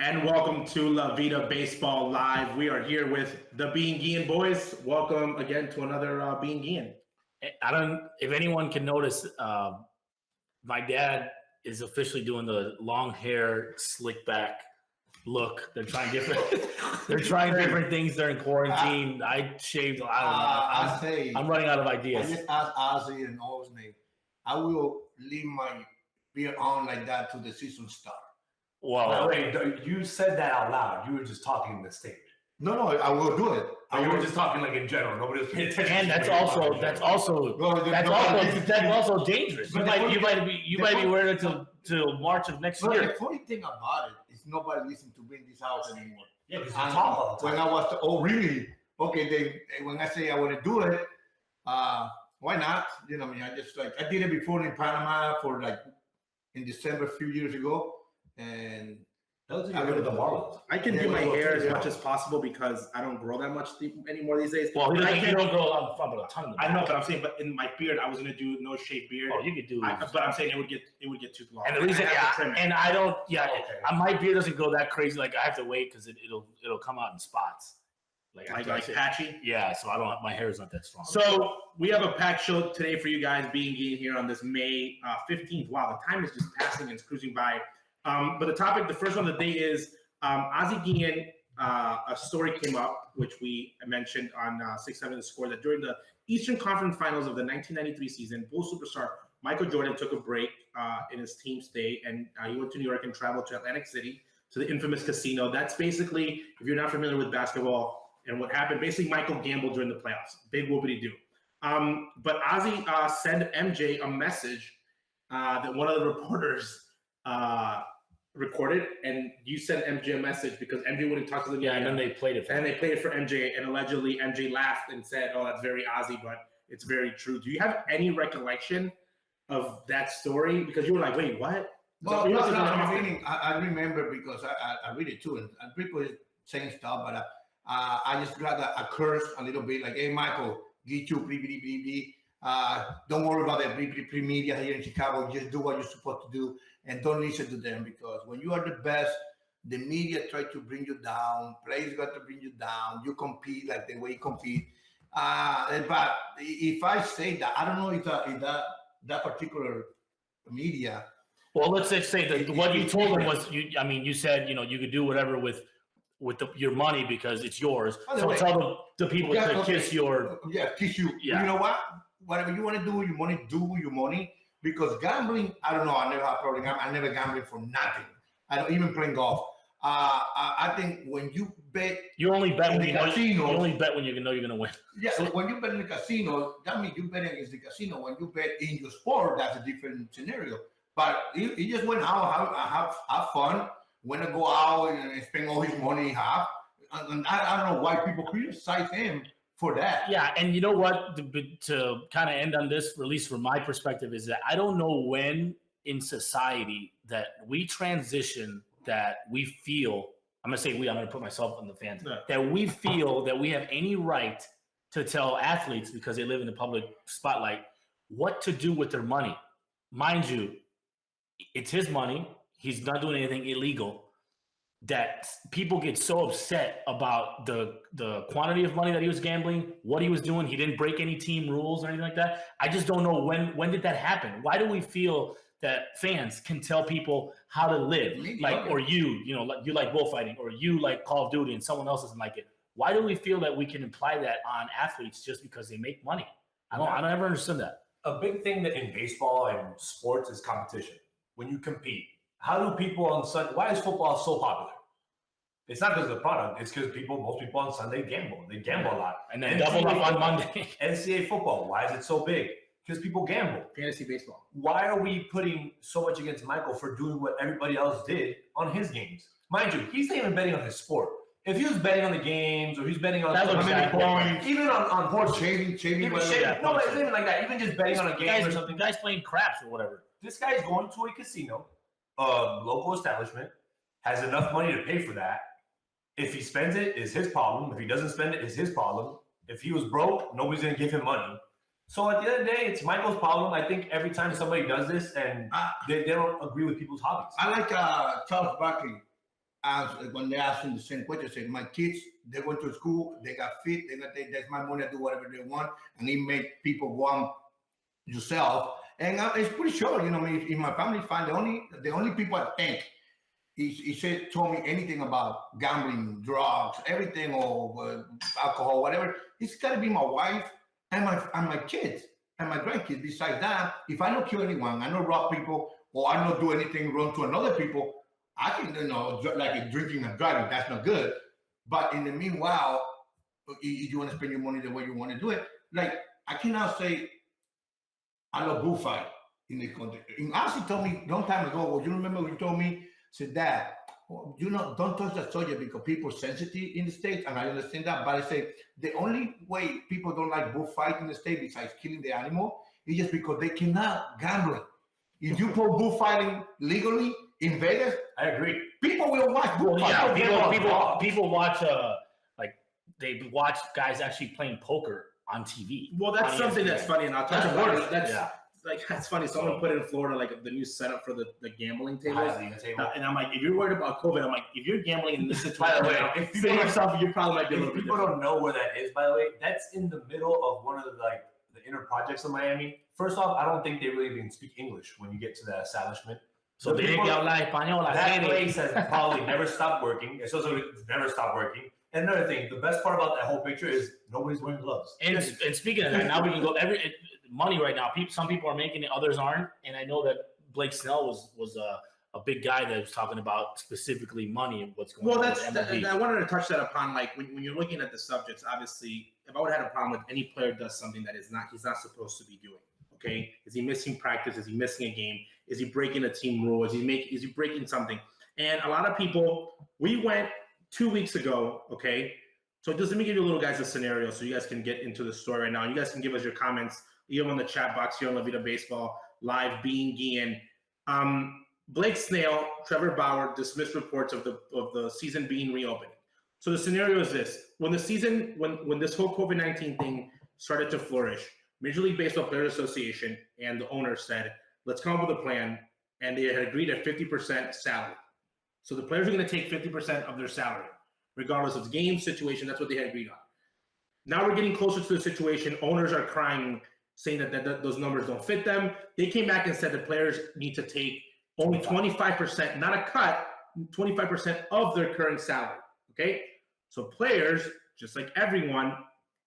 And welcome to La Vida Baseball Live. We are here with the Being Guillén boys. Welcome again to another Being Guillén. I don't. If anyone can notice, my dad is officially doing the long hair, slick back look. They're trying different. They're trying different things during quarantine. I shaved. I don't know. I'm running out of ideas. I just asked Ozzie and Ozzie. I will leave my beard on like that till the season starts. Well, wait, you said that out loud. You were just talking in the statement. No, I will do it. But you were just talking like in general. Nobody was paying attention. And that's also dangerous. You might be wearing it till March of next year. The funny thing about it is nobody listens to Bring This Out anymore. Yeah, because you talk all the time. When I was really? Okay, when I say I want to do it, why not? You know, I just I did it before in Panama for in December a few years ago. And I can do my hair as much as possible because I don't grow that much anymore these days. Well, you don't grow a ton. I know, but I'm saying, but in my beard, I was gonna do no shave beard. Oh, you could do. But I'm saying it would get too long. And the reason, my beard doesn't go that crazy. Like I have to wait because it'll come out in spots. Like patchy. Yeah, so my hair is not that strong. So we have a packed show today for you guys, Being Guillén here on this May 15th. Wow, the time is just passing and it's cruising by. But the first one of the day is Ozzie Guillén. A story came up, which we mentioned on 6ix9ine The Score, that during the Eastern Conference Finals of the 1993 season, Bulls superstar Michael Jordan took a break in his team stay, and he went to New York and traveled to Atlantic City to the infamous casino. That's basically, if you're not familiar with basketball and what happened, basically Michael gambled during the playoffs. Big whoopity-doo. But Ozzie sent MJ a message that one of the reporters recorded, and you sent MJ a message because MJ wouldn't talk to them. Yeah, and then they played it. They played it for MJ, and allegedly MJ laughed and said, "Oh, that's very Ozzie, but it's very true." Do you have any recollection of that story? Because you were like, "Wait, what?" Well, I remember because I read it too, and people saying stuff, but I just got a curse a little bit, like, "Hey, Michael, get you, blee. Don't worry about the pre-media here in Chicago. Just do what you're supposed to do and don't listen to them, because when you are the best, the media try to bring you down. Players got to bring you down. You compete like the way you compete." But if I say that, I don't know if that particular media. Well, let's just say that what you told him was, you said, you could do whatever with your money because it's yours. So tell the people to kiss your... Yeah, kiss you. Yeah. You know what? Whatever you want to do with your money, do with your money. Because gambling, I don't know. I never have a problem. I never gamble for nothing. I don't even play golf. I think when you bet, you only bet when you know you're going to win. Yeah, so when you bet in the casino, that means you bet against the casino. When you bet in your sport, that's a different scenario. But he just went out, have fun, went to go out and spend all his money he have. And I don't know why people criticize him for that. Yeah, and you know what? To kind of end on this, at least from my perspective, is that I don't know when in society that we transition, that we feel, I'm going to say we, I'm going to put myself in the fans, that we feel that we have any right to tell athletes, because they live in the public spotlight, what to do with their money. Mind you, it's his money. He's not doing anything illegal. That people get so upset about the quantity of money that he was gambling, what he was doing. He didn't break any team rules or anything like that. I just don't know when did that happen? Why do we feel that fans can tell people how to live? Or you like bullfighting, or you like Call of Duty and someone else doesn't like it. Why do we feel that we can imply that on athletes just because they make money? I don't ever understood that. A big thing that in baseball and sports is competition. When you compete, how do people on Sunday? Why is football so popular? It's not because of the product. It's because most people on Sunday gamble. They gamble a lot. And then double up on Monday. NCAA football, why is it so big? Because people gamble. Fantasy baseball. Why are we putting so much against Michael for doing what everybody else did on his games? Mind you, he's not even betting on his sport. If he was betting on the games, or he's betting on points, even on horse shaving, no, but it's even like that. Even just betting on a game or something. Guys playing craps or whatever. This guy's going to a casino, a local establishment, has enough money to pay for that. If he spends it, it's his problem. If he doesn't spend it, it's his problem. If he was broke, nobody's going to give him money. So at the end of the day, it's Michael's problem. I think every time somebody does this and they don't agree with people's hobbies. I like Charles Barkley. when they ask him the same question, say, my kids, they went to school, they got fit, that's my money, I do whatever they want, and he make people go on yourself. And it's pretty sure, you know, if my family find the only people I think he said told me anything about gambling, drugs, everything, or alcohol, whatever, it's got to be my wife and my kids and my grandkids. Besides that, if I don't kill anyone, I don't rob people, or I don't do anything wrong to another people, I can, you know, like drinking and driving, that's not good. But in the meanwhile, you want to spend your money the way you want to do it. Like, I cannot say I love bullfight in the country. And Ozzie told me a long time ago, well, you remember when you told me, said, Dad, you know, don't touch that subject because people are sensitive in the States, and I understand that. But I say the only way people don't like bullfight in the States besides killing the animal is just because they cannot gamble. If you put bullfighting legally in Vegas, I agree. People will watch bullfighting. Yeah, people watch like they watch guys actually playing poker on TV. Well, that's something that's funny, and I'll touch on it. That's like, that's funny. Someone put in Florida like the new setup for the gambling tables, and I'm like, if you're worried about COVID, I'm like, if you're gambling in this situation, by the way, if you say yourself, you probably might be a little bit. People don't know where that is, by the way. That's in the middle of one of the inner projects of Miami. First off, I don't think they really even speak English when you get to that establishment. So they habla español. That place has probably never stopped working. It's also never stopped working. And another thing, the best part about that whole picture is nobody's wearing gloves. And speaking of that, now we can go money right now. Some people are making it, others aren't. And I know that Blake Snell was a big guy that was talking about specifically money and what's going on. Well, I wanted to touch that upon, like, when you're looking at the subjects. Obviously, if I would have had a problem with any player does something that he's not supposed to be doing. Okay, is he missing practice? Is he missing a game? Is he breaking a team rule? Is he breaking something? And a lot of people, we went 2 weeks ago. Okay, so just let me give you little guys a scenario so you guys can get into the story right now. You guys can give us your comments either on the chat box here on La Vida Baseball Live. Being Guillén, Blake Snell, Trevor Bauer dismissed reports of the season being reopened. So the scenario is this: when this whole COVID-19 thing started to flourish, Major League Baseball Players Association and the owner said, let's come up with a plan, and they had agreed at 50% salary. So the players are going to take 50% of their salary, regardless of the game situation. That's what they had agreed on. Now we're getting closer to the situation. Owners are crying, saying that those numbers don't fit them. They came back and said the players need to take only 25%, not a cut, 25% of their current salary, okay? So players, just like everyone,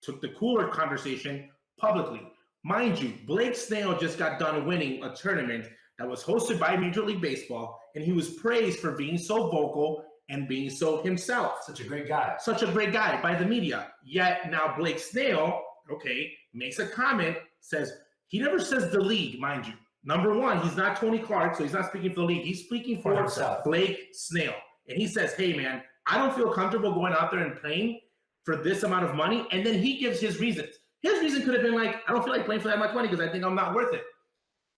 took the cooler conversation publicly. Mind you, Blake Snell just got done winning a tournament that was hosted by Major League Baseball, and he was praised for being so vocal and being so himself. Such a great guy. Such a great guy by the media. Yet now Blake Snell, okay, makes a comment, says, he never says the league, mind you. Number one, he's not Tony Clark, so he's not speaking for the league. He's speaking for himself. Blake Snell. And he says, hey, man, I don't feel comfortable going out there and playing for this amount of money. And then he gives his reasons. His reason could have been like, I don't feel like playing for that much money because I think I'm not worth it.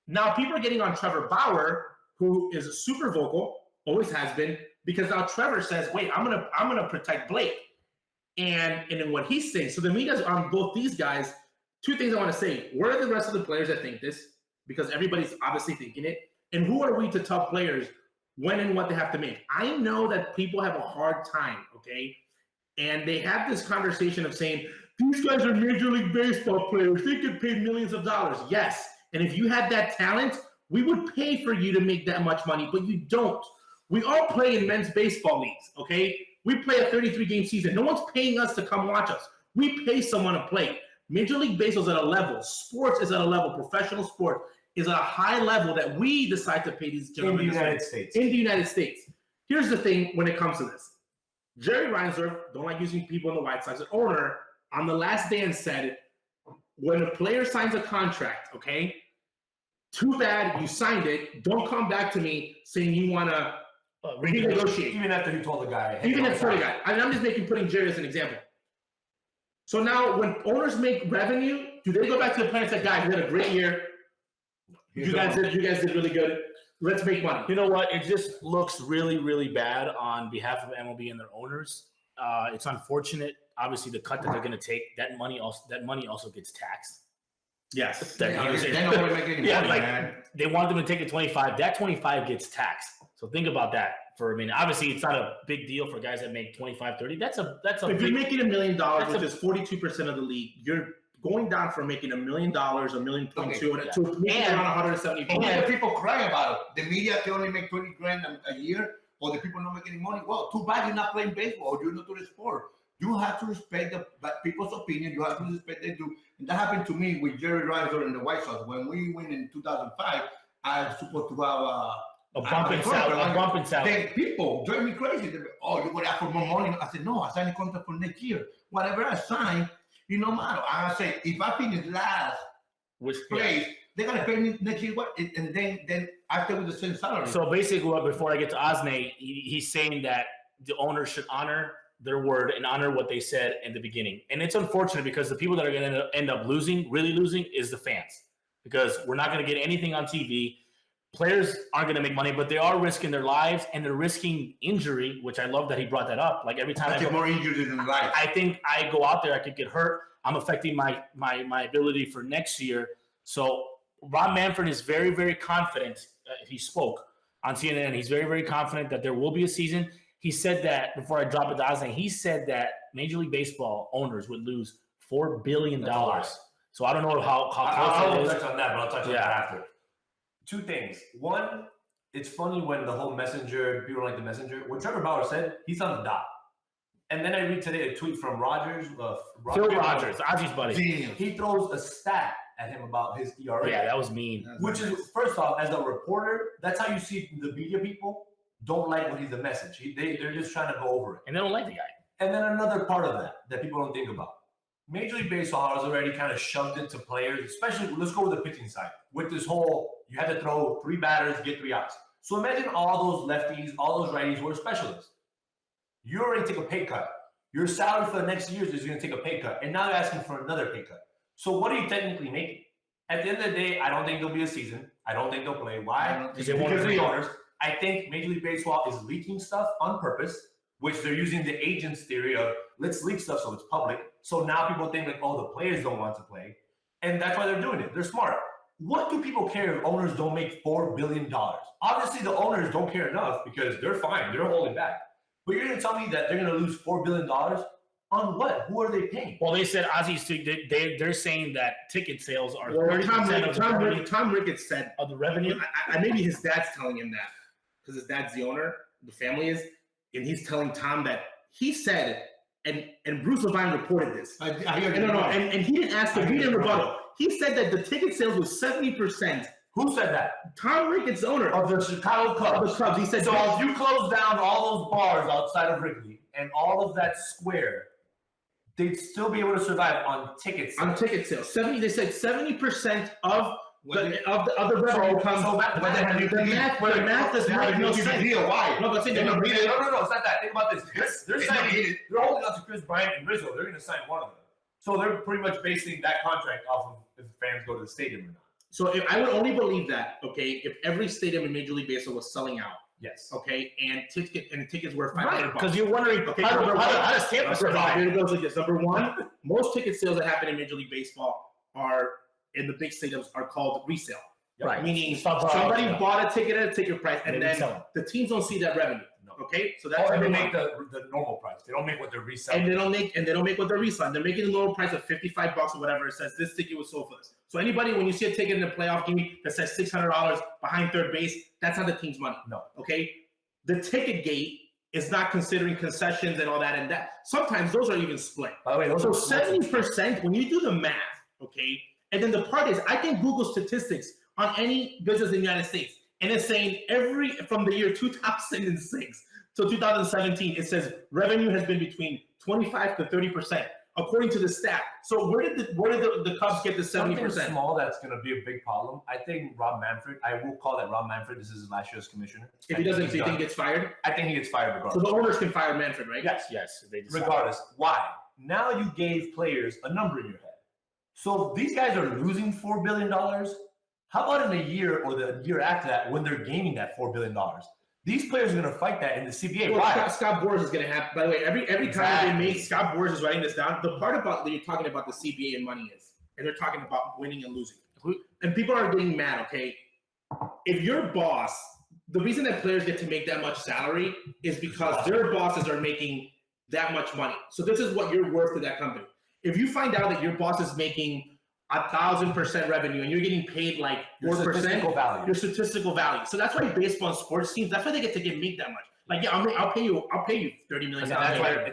Now people are getting on Trevor Bauer, who is super vocal, always has been, because now Trevor says, wait, I'm gonna protect Blake. And then what he's saying, so the media's on both these guys. Two things I want to say. Where are the rest of the players that think this? Because everybody's obviously thinking it. And who are we to tell players when and what they have to make? I know that people have a hard time, okay? And they have this conversation of saying, these guys are Major League Baseball players. They could pay millions of dollars. Yes. And if you had that talent, we would pay for you to make that much money, but you don't. We all play in men's baseball leagues, okay? We play a 33-game season. No one's paying us to come watch us. We pay someone to play. Major League Baseball is at a level. Sports is at a level. Professional sport is at a high level that we decide to pay these gentlemen. In the United States. In the United States. Here's the thing when it comes to this. Jerry Reinsdorf, don't like using people in the White Sox, an owner, on the last dance said, when a player signs a contract, okay, too bad you signed it. Don't come back to me saying you want to renegotiate. Even after he told the guy. Even after the guy. I'm just putting Jerry as an example. So now when owners make revenue, do they go back to the player and say, guys, we had a great year. You guys did really good. Let's make money. You know what? It just looks really, really bad on behalf of MLB and their owners. It's unfortunate. Obviously, the cut that they're going to take, that money also gets taxed. Yes. They don't want to make any money, man. They want them to take it 25. That 25 gets taxed. So think about that. for a minute. Obviously, it's not a big deal for guys that make 25, 30. That's a If you're making $1 million, that's which is 42% of the league, you're going down from making $1 million, $1.2 million, to making around 170. And the people cry about it. The media can only make 20 grand a year, or the people not making money. Well, too bad you're not playing baseball or you're not doing the sport. You have to respect the people's opinion. You have to respect they do. And that happened to me with Jerry Reiser and the White Sox. When we went in 2005, I was supposed to have a bump in salary. Then people drive me crazy. They go, oh, you're going to ask for more money? I said, no, I signed a contract for next year. Whatever I sign, you no matter. I say, if I finish last place, they're going to pay me next year. What? And then I stay with the same salary. So basically, before I get to Ozzie, he's saying that the owners should honor their word and honor what they said in the beginning. And it's unfortunate because the people that are going to end up losing, really losing, is the fans. Because we're not going to get anything on TV. Players aren't going to make money, but they are risking their lives and they're risking injury, which I love that he brought that up. Like every time I get more injured than life. I think I go out there, I could get hurt. I'm affecting my ability for next year. So Rob Manfred is very, very confident. He spoke on CNN. He's very, very confident that there will be a season. He said that, before I drop it to Ozzie, he said that Major League Baseball owners would lose $4 billion. So I don't know how I'll touch on that, but I'll touch on that after. Two things. One, it's funny when the whole messenger, people don't like the messenger. When Trevor Bauer said, he's on the dot. And then I read today a tweet from Rogers. Phil Rogers, Ozzie's buddy. He throws a stat at him about his ERA. Yeah, that was mean. Which is, first off, as a reporter, that's how you see the media people don't like when he's a message. They're just trying to go over it. And they don't like the guy. And then another part of that people don't think about. Major League Baseball has already kind of shoved into players, especially, let's go with the pitching side, with this whole, you have to throw 3 batters, get 3 outs. So imagine all those lefties, all those righties who are specialists. You already take a pay cut. Your salary for the next years is going to take a pay cut. And now you're asking for another pay cut. So what are you technically making? At the end of the day, I don't think there'll be a season. I don't think they'll play. Why? Because of the owners. I think Major League Baseball is leaking stuff on purpose, which they're using the agent's theory of let's leak stuff so it's public. So now people think like, oh, the players don't want to play. And that's why they're doing it. They're smart. What do people care if owners don't make $4 billion? Obviously, the owners don't care enough because they're fine. They're holding back. But you're going to tell me that they're going to lose $4 billion on what? Who are they paying? Well, they said, Ozzie, they're saying that ticket sales are 30% of the revenue. Tom Ricketts said of the revenue. Maybe his dad's telling him that because his dad's the owner, the family is, and he's telling Tom that he said it, and Bruce Levine reported this. No, and he didn't ask him, he didn't rebuttal. He said that the ticket sales was 70%. Who said that? Tom Ricketts, owner of the Chicago Cubs. Of the Cubs. He said, so if you close down all those bars outside of Wrigley and all of that square, they'd still be able to survive on ticket sales. On ticket sales, they said 70% of the revenue comes. So the math does not make sense. Why? No, it's not that. Think about this. They're holding on to Chris Bryant and Rizzo. They're going to sign one of them. So they're pretty much basing that contract off of if fans go to the stadium or not. So if I would only believe that, okay, if every stadium in Major League Baseball was selling out, yes, okay, and tickets were $500. Because you're wondering, okay, how does Tampa survive? Here it goes like this. Number one, most ticket sales that happen in Major League Baseball are in the big stadiums are called resale. Right. Meaning somebody bought a ticket at a ticket price, and then the teams don't see that revenue. No. Okay, so that's they make the normal price. They don't make what they're reselling. And they don't make what they're reselling. They're making the normal price of $55 or whatever. It says this ticket was sold for this. So anybody, when you see a ticket in a playoff game that says $600 behind third base, that's not the team's money. No. Okay, the ticket gate is not considering concessions and all that and that. Sometimes those are even split. By the way, so 70%, when you do the math, okay, and then the part is I can Google statistics on any business in the United States. And it's saying from the year 2006 to 2017, it says revenue has been between 25 to 30%, according to the stat. So where did the Cubs get the 70%? Something small that's going to be a big problem. I think Rob Manfred, I will call that Rob Manfred. This is his last year as commissioner. If he doesn't, do you think he gets fired? I think he gets fired regardless. So the owners can fire Manfred, right? Yes. Regardless. Why? Now you gave players a number in your head. So if these guys are losing $4 billion, how about in a year or the year after that when they're gaining that $4 billion? These players are going to fight that in the CBA. Well, Why? Scott Boras is going to have, by the way, every time they make, Scott Boras is writing this down. The part about that you're talking about the CBA and money is, and they're talking about winning and losing. And people are getting mad, okay? If your boss the reason that players get to make that much salary is because their bosses are making that much money. So this is what you're worth to that company. If you find out that your boss is making 1,000% revenue and you're getting paid like 4%, your statistical value. So that's why baseball and sports teams, that's why they get to make that much. Like, yeah, I'll pay you $30 million. And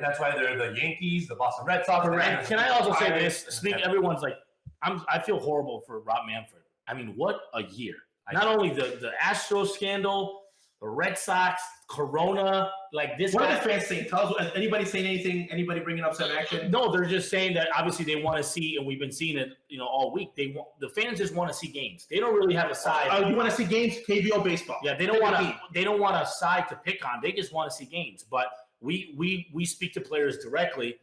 that's why they're the Yankees, the Boston Red Sox. Correct. Can I also say this? Everyone's like, I feel horrible for Rob Manfred. I mean, what a year. Not only the Astros scandal, the Red Sox, Corona, like this. What are the fans saying? Tell us, anybody saying anything? Anybody bringing up some action? No, they're just saying that obviously they want to see, and we've been seeing it, all week. The fans just want to see games. They don't really have a side. You want to see games? KBO baseball. Yeah, they don't want a side to pick on. They just want to see games. But we speak to players directly.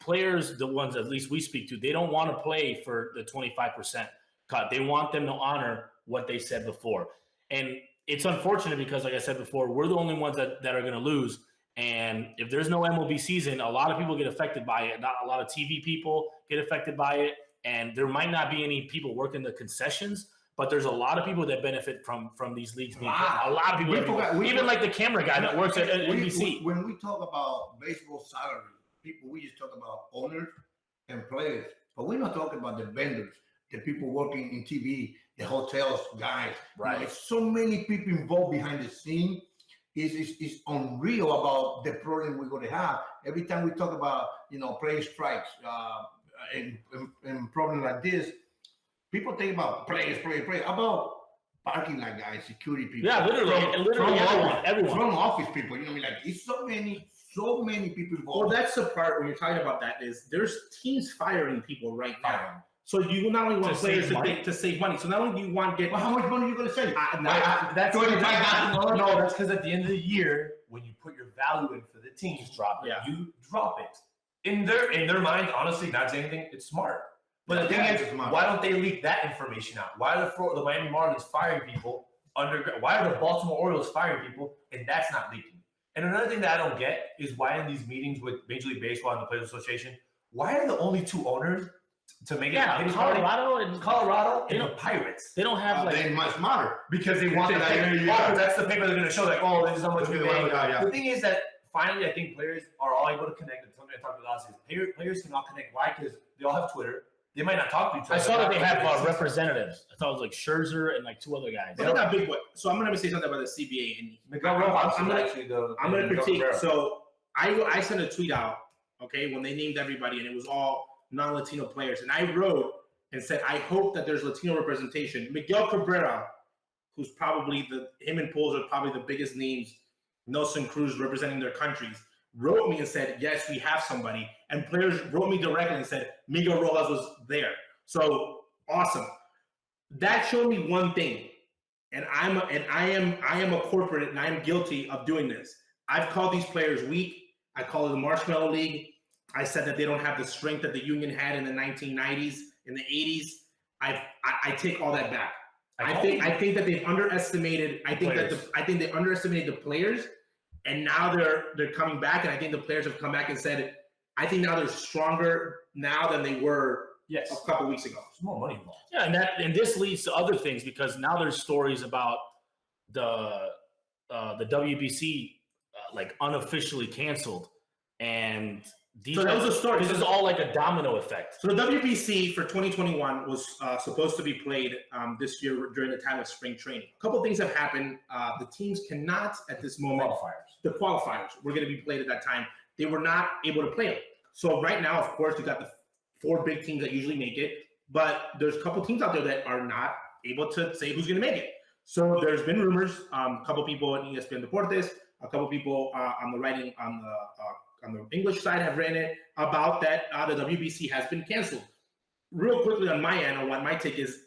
Players, the ones at least we speak to, they don't want to play for the 25% cut. They want them to honor what they said before. And it's unfortunate because, like I said before, we're the only ones that are going to lose. And if there's no MLB season, a lot of people get affected by it. Not a lot of TV people get affected by it. And there might not be any people working the concessions, but there's a lot of people that benefit from these leagues. Wow. A lot of people. Even like the camera guy that works at NBC. When we talk about baseball salary, we just talk about owners and players. But we're not talking about the vendors, the people working in TV, the hotels guys. Right. There's so many people involved behind the scene. It's unreal about the problem we're going to have. Every time we talk about, player strikes and problems like this, people think about players, about parking lot guys, security people. Yeah, literally everyone. Front office people, it's so many people involved. Well, that's the part when you're talking about that is there's teams firing people right now. So you not only want players to save money. So not only do you want to get... Well, how much money are you going to save? That's $25,000. No, that's because at the end of the year, when you put your value in for the team, you drop it. In their mind, honestly, not saying anything, it's smart. But the thing is, why don't they leak that information out? Why are the Miami Marlins firing people? Why are the Baltimore Orioles firing people? And that's not leaking. And another thing that I don't get is why in these meetings with Major League Baseball and the Players Association, why are the only two owners to make it Colorado and the Pirates? They don't have they much smarter because they want that's the paper they're going to show, like, oh, this is how much we made. The thing is that finally, I think players are all able to connect. And something I talked about last is players can all connect. Why? Because they all have Twitter. They might not talk to each other. I saw that they have representatives. I thought it was like Scherzer and like two other guys. But they're not big. So I'm going to say something about the CBA. And Miguel Rojas I'm going to critique. So I sent a tweet out, okay, when they named everybody, and it was all non-Latino players. And I wrote and said, I hope that there's Latino representation. Miguel Cabrera, who's probably him and Pujols are probably the biggest names, Nelson Cruz representing their countries, wrote me and said, yes, we have somebody. And players wrote me directly and said, Miguel Rojas was there. So awesome. That showed me one thing. And I am a corporate and I'm guilty of doing this. I've called these players weak. I call it the Marshmallow League. I said that they don't have the strength that the union had in the 1990s, in the 80s. I take all that back. I think that they've underestimated. I think they underestimated the players, and now they're coming back. And I think the players have come back and said, I think now they're stronger now than they were a couple weeks ago. There's more money involved. Yeah, and this leads to other things because now there's stories about the WBC like unofficially canceled, and so that was a story. This is all like a domino effect. So the WBC for 2021 was supposed to be played this year during the time of spring training. A couple of things have happened. The teams cannot at this moment. The qualifiers were going to be played at that time. They were not able to play them. So right now, of course, you got the 4 big teams that usually make it, but there's a couple teams out there that are not able to say who's going to make it. So there's been rumors. A couple people at ESPN Deportes, a couple people on the English side have written it about that the WBC has been canceled. Real quickly on my end, on what my take is,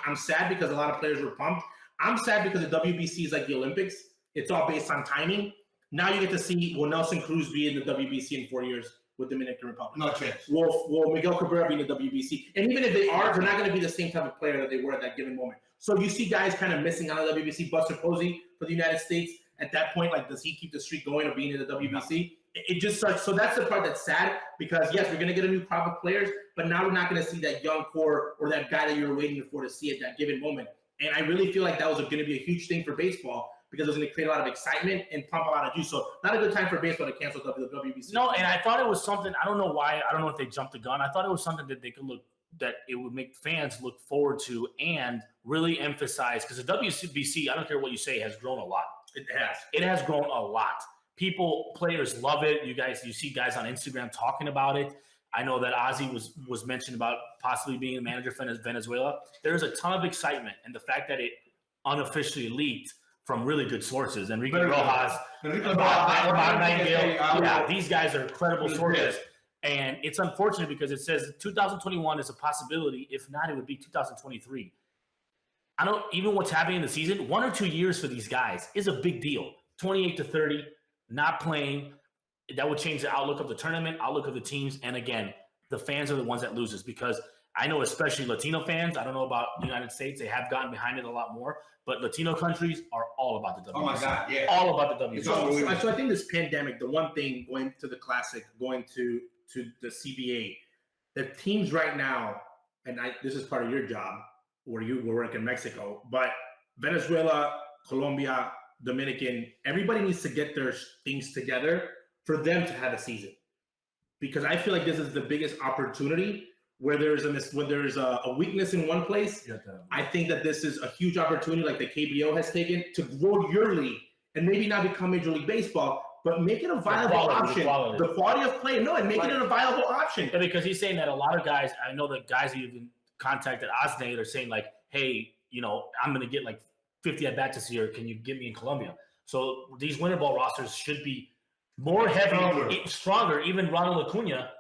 I'm sad because a lot of players were pumped. I'm sad because the WBC is like the Olympics. It's all based on timing. Now you get to see, will Nelson Cruz be in the WBC in 4 years with Dominican Republic? No chance. Will Miguel Cabrera be in the WBC? And even if they are, they're not going to be the same type of player that they were at that given moment. So you see guys kind of missing out on the WBC. Buster Posey for the United States, at that point, like, does he keep the streak going of being in the WBC? It just starts. So that's the part that's sad because, yes, we're going to get a new crop of players, but now we're not going to see that young core or that guy that you were waiting for to see at that given moment. And I really feel like that was going to be a huge thing for baseball because it was going to create a lot of excitement and pump a lot of juice. So not a good time for baseball to cancel the WBC. No, and I thought it was something. I don't know why. I don't know if they jumped the gun. I thought it was something that they could that it would make fans look forward to and really emphasize, because the WBC, I don't care what you say, has grown a lot. It has grown a lot. Players love it. You see guys on Instagram talking about it. I know that Ozzie was mentioned about possibly being a manager for Venezuela. There's a ton of excitement, and the fact that it unofficially leaked from really good sources, Enrique Rojas, Bob Nightingale, these guys are credible sources. And it's unfortunate because it says 2021 is a possibility. If not, it would be 2023. Even what's happening in the season, 1 or 2 years for these guys is a big deal. 28 to 30, not playing. That would change the outlook of the tournament, outlook of the teams. And again, the fans are the ones that loses, because I know especially Latino fans, I don't know about the United States, they have gotten behind it a lot more, but Latino countries are all about the WBC. Oh my God, yeah. All about the WBC. So I think this pandemic, the one thing going to the Classic, going to the CBA, the teams right now, and this is part of your job where you were working in Mexico, but Venezuela, Colombia, Dominican, everybody needs to get their things together for them to have a season. Because I feel like this is the biggest opportunity where there's a weakness in one place. I think that this is a huge opportunity, like the KBO has taken, to grow your league and maybe not become Major League Baseball, but make it a viable option. The quality of play, and make it a viable option. Yeah, because he's saying that a lot of guys, I know that guys even contacted Osnate are saying like, hey, I'm going to get like 50 at bats this year. Can you get me in Colombia? So these winter ball rosters should be more heavy, stronger. Even Ronald Acuna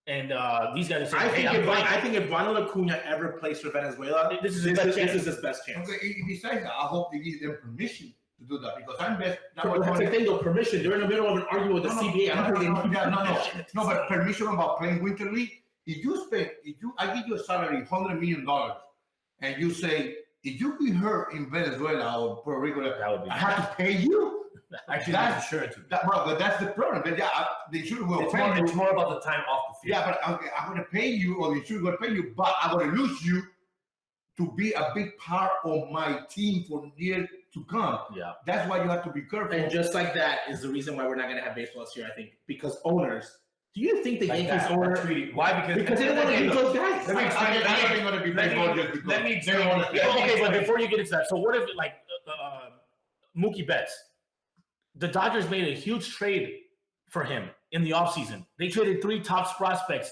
and these guys are saying, I think if Ronald Acuna ever plays for Venezuela, this is his best chance. Okay, besides that, I hope they give them permission to do that, because that's the thing, though. Permission. They're in the middle of an argument with the CBA. No, but permission about playing winter league. I give you a salary $100 million, and you say, if you be hurt in Venezuela or Puerto Rico, I have to pay you. Actually, that's insurance. But that's the problem. The insurance will pay you. It's more about the time off the field. Yeah, but okay, I'm going to pay you, or the insurance will pay you, but I'm going to lose you to be a big part of my team for years to come. Yeah. That's why you have to be careful. And just like that is the reason why we're not going to have baseball this year, I think, because owners. Do you think the Yankees owner? Why? Because they don't want to use those guys. Let me explain. I think going to be baseball just because. Let me explain. Okay, but before you get into that, so what if Mookie Betts? The Dodgers made a huge trade for him in the offseason. They traded 3 top prospects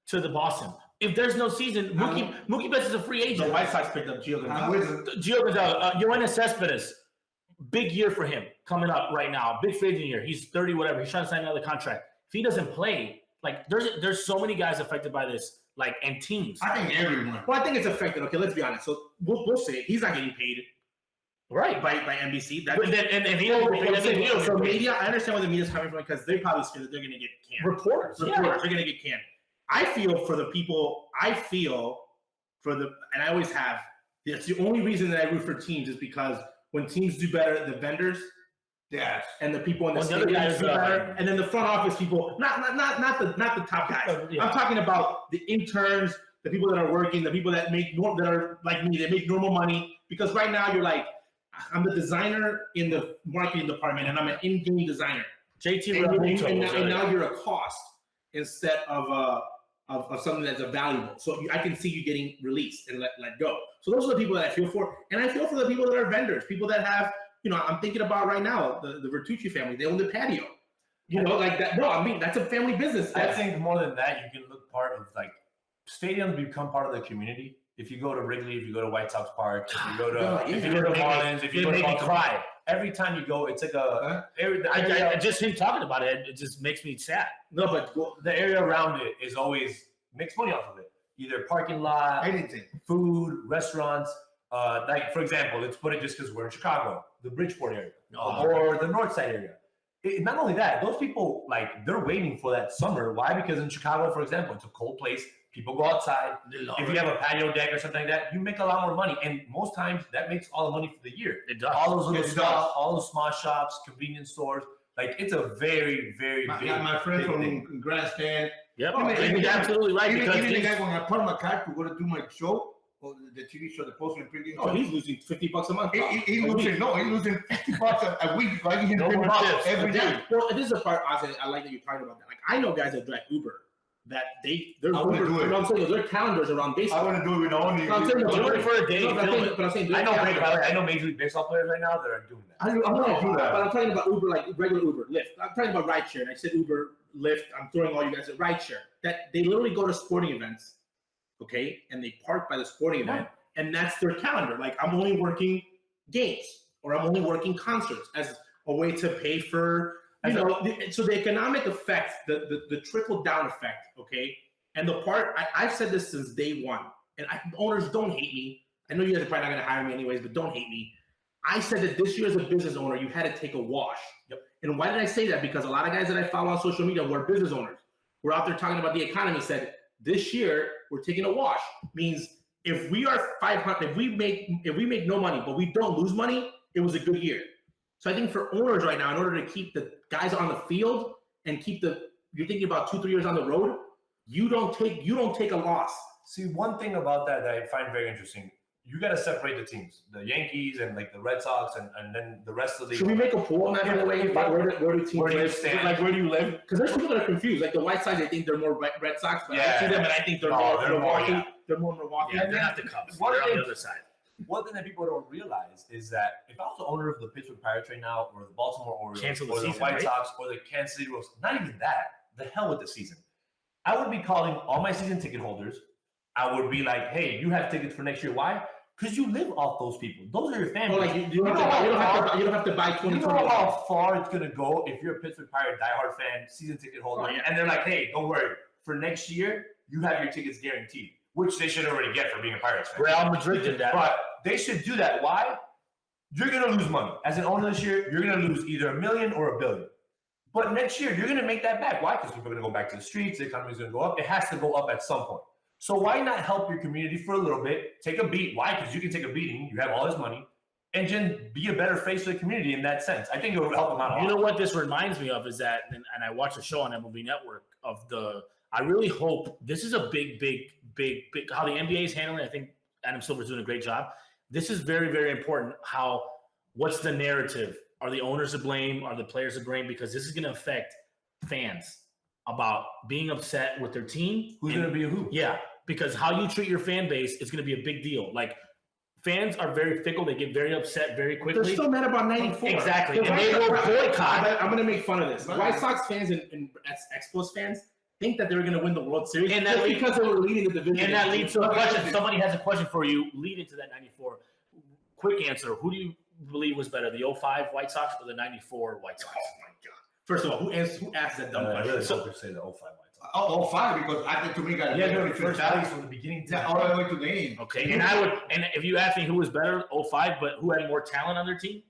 to the Boston. If there's no season, Mookie Betts is a free agent. The White Sox picked up Gio Gonzalez. Yoenis Cespedes, big year for him coming up right now. Big free agent year. He's 30, whatever. He's trying to sign another contract. If he doesn't play, there's so many guys affected by this, and teams. I think everyone. Well, I think it's affected. Okay, let's be honest. So we'll say it. He's not getting paid. Right, by NBC. And he don't get paid. So media, I understand where the media's coming from, because they're probably scared that they're going to get canned. Reporters, they're going to get canned. I feel for the people. And I always have. It's the only reason that I root for teams is because when teams do better, the vendors, and the people in the stadium do better, and then the front office people, not the top guys. I'm talking about the interns, the people that are working, the people that are like me, they make normal money. Because right now you're like, I'm the designer in the marketing department, and I'm an in-game designer. And now you're a cost instead of something that's valuable. So I can see you getting released and let go. So those are the people that I feel for. And I feel for the people that are vendors, people that have, I'm thinking about right now, the Vertucci family, they own the patio. Like that. No, I mean, that's a family business. I think more than that, you can look part of stadiums become part of the community. If you go to Wrigley, if you go to White Sox Park, if you go to Marlins, if you go to Baltimore, every time you go, it's like just him talking about it just makes me sad. No, but the area around it is always makes money off of it. Either parking lot, anything, food, restaurants. For example, let's put it just because we're in Chicago, the Bridgeport area, or the North Side area. Not only that, those people, they're waiting for that summer. Why? Because in Chicago, for example, it's a cold place. People go outside. If you have a patio deck or something like that, you make a lot more money. And most times, that makes all the money for the year. It does. All those little stuff, all those small shops, convenience stores. It's a very, very big. My friend from Grandstand. Yep. You're absolutely right. Even the guy when I park my car to go to do my show the TV show, the post-game pregame Oh, show. he's losing $50 a month. He's losing $50 a week because I give him No more tips. every day. Well, this is the part, Ozzie, I like that you're talking about that. Like, I know guys that drive Uber that their I wanna Uber, do it. you know what I'm saying? Their calendars are on I baseball. want to do it with only. No, I'm saying, Do it for a day. No, but I'm saying, their I know, calendar- by the way, I know Major League Baseball players right now that are doing that. I'm gonna do do that, that. but I'm talking about Uber, like regular Uber, Lyft. I'm talking about rideshare. And I said Uber, Lyft. I'm throwing all you guys at rideshare. That they literally go to sporting events, okay, and they park by the sporting event, and that's their calendar. Like, I'm only working games or I'm only working concerts as a way to pay for, you know. So the economic effect, the trickle down effect, okay, and the part I've said this since day one, and owners don't hate me. I know you guys are probably not going to hire me anyways, but don't hate me. I said that this year as a business owner, you had to take a wash. Yep. And why did I say that? Because a lot of guys that I follow on social media who are business owners, were out there talking about the economy, said this year we're taking a wash. Means if we are 500, if we make no money, but we don't lose money, it was a good year. So I think for owners right now, in order to keep the guys on the field and keep you're thinking about 2-3 years on the road, you don't take a loss. See, one thing about that I find very interesting, you got to separate the teams, the Yankees and like the Red Sox and then the rest of the. Should we make a poll on that, by the way? Like, where do teams Where do you live? stand? Like, where do you live? Because there's people that are confused. Like the White Sox, they think they're more Red Sox, but I see them and I think they're more Milwaukee. yeah. They're more Milwaukee. Yeah, they're not the Cubs. One They're on thing- the other side. One thing that people don't realize is that if I was the owner of the Pittsburgh Pirates right now, or the Baltimore Orioles, Cancel the or the season, White right? Sox, or the Kansas City Royals, not even that, the hell with the season. I would be calling all my season ticket holders. I would be like, hey, you have tickets for next year. Why? Because you live off those people. Those are your Oh, families. like you don't have to buy You 2020. know how far it's going to go if you're a Pittsburgh Pirate diehard fan, season ticket holder, Oh, yeah. and they're like, hey, don't worry. For next year, you have your tickets guaranteed, which they should already get for being a Pirates fan. Real Madrid did that. But they should do that. Why? You're going to lose money. As an owner this year, you're going to lose either $1 million or $1 billion. But next year, you're going to make that back. Why? Because people are going to go back to the streets. The economy is going to go up. It has to go up at some point. So why not help your community for a little bit? Take a beat. Why? Because you can take a beating. You have all this money. And then be a better face of the community in that sense. I think it would help them out a lot. You know what this reminds me of is that, and I watched a show on MLB Network I really hope this is a big, how the NBA is handling it. I think Adam Silver's doing a great job. This is very, very important. What's the narrative? Are the owners to blame? Are the players to blame? Because this is going to affect fans about being upset with their team. Who's going to be a who? Yeah, because how you treat your fan base is going to be a big deal. Like, fans are very fickle. They get very upset very quickly. They're still mad about 94. Exactly. The And they will boycott. I'm going to make fun of this. Right. White Sox fans and Expos fans think that they were going to win the World Series, And that leads- because they were leading the division. And that leads to a question. Somebody has a question for you leading to that 94. Quick answer. Who do you believe was better, the 05 White Sox or the 94 White Sox? Oh my God! First of all, who asked that dumb I question? really So- hope they say the 05 White Sox. Oh, fine, because I think to me, got Yeah, they're to the first place from the beginning to all the way to the end. Okay, and if you ask me who was better, 05, but who had more talent on their team,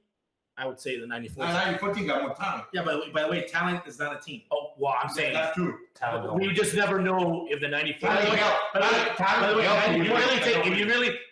I would say the 94. And 94 team got more talent. Yeah, by the way, talent is not a team. Oh, well, I'm saying That's true. talent. we just never know if the 94. By the way,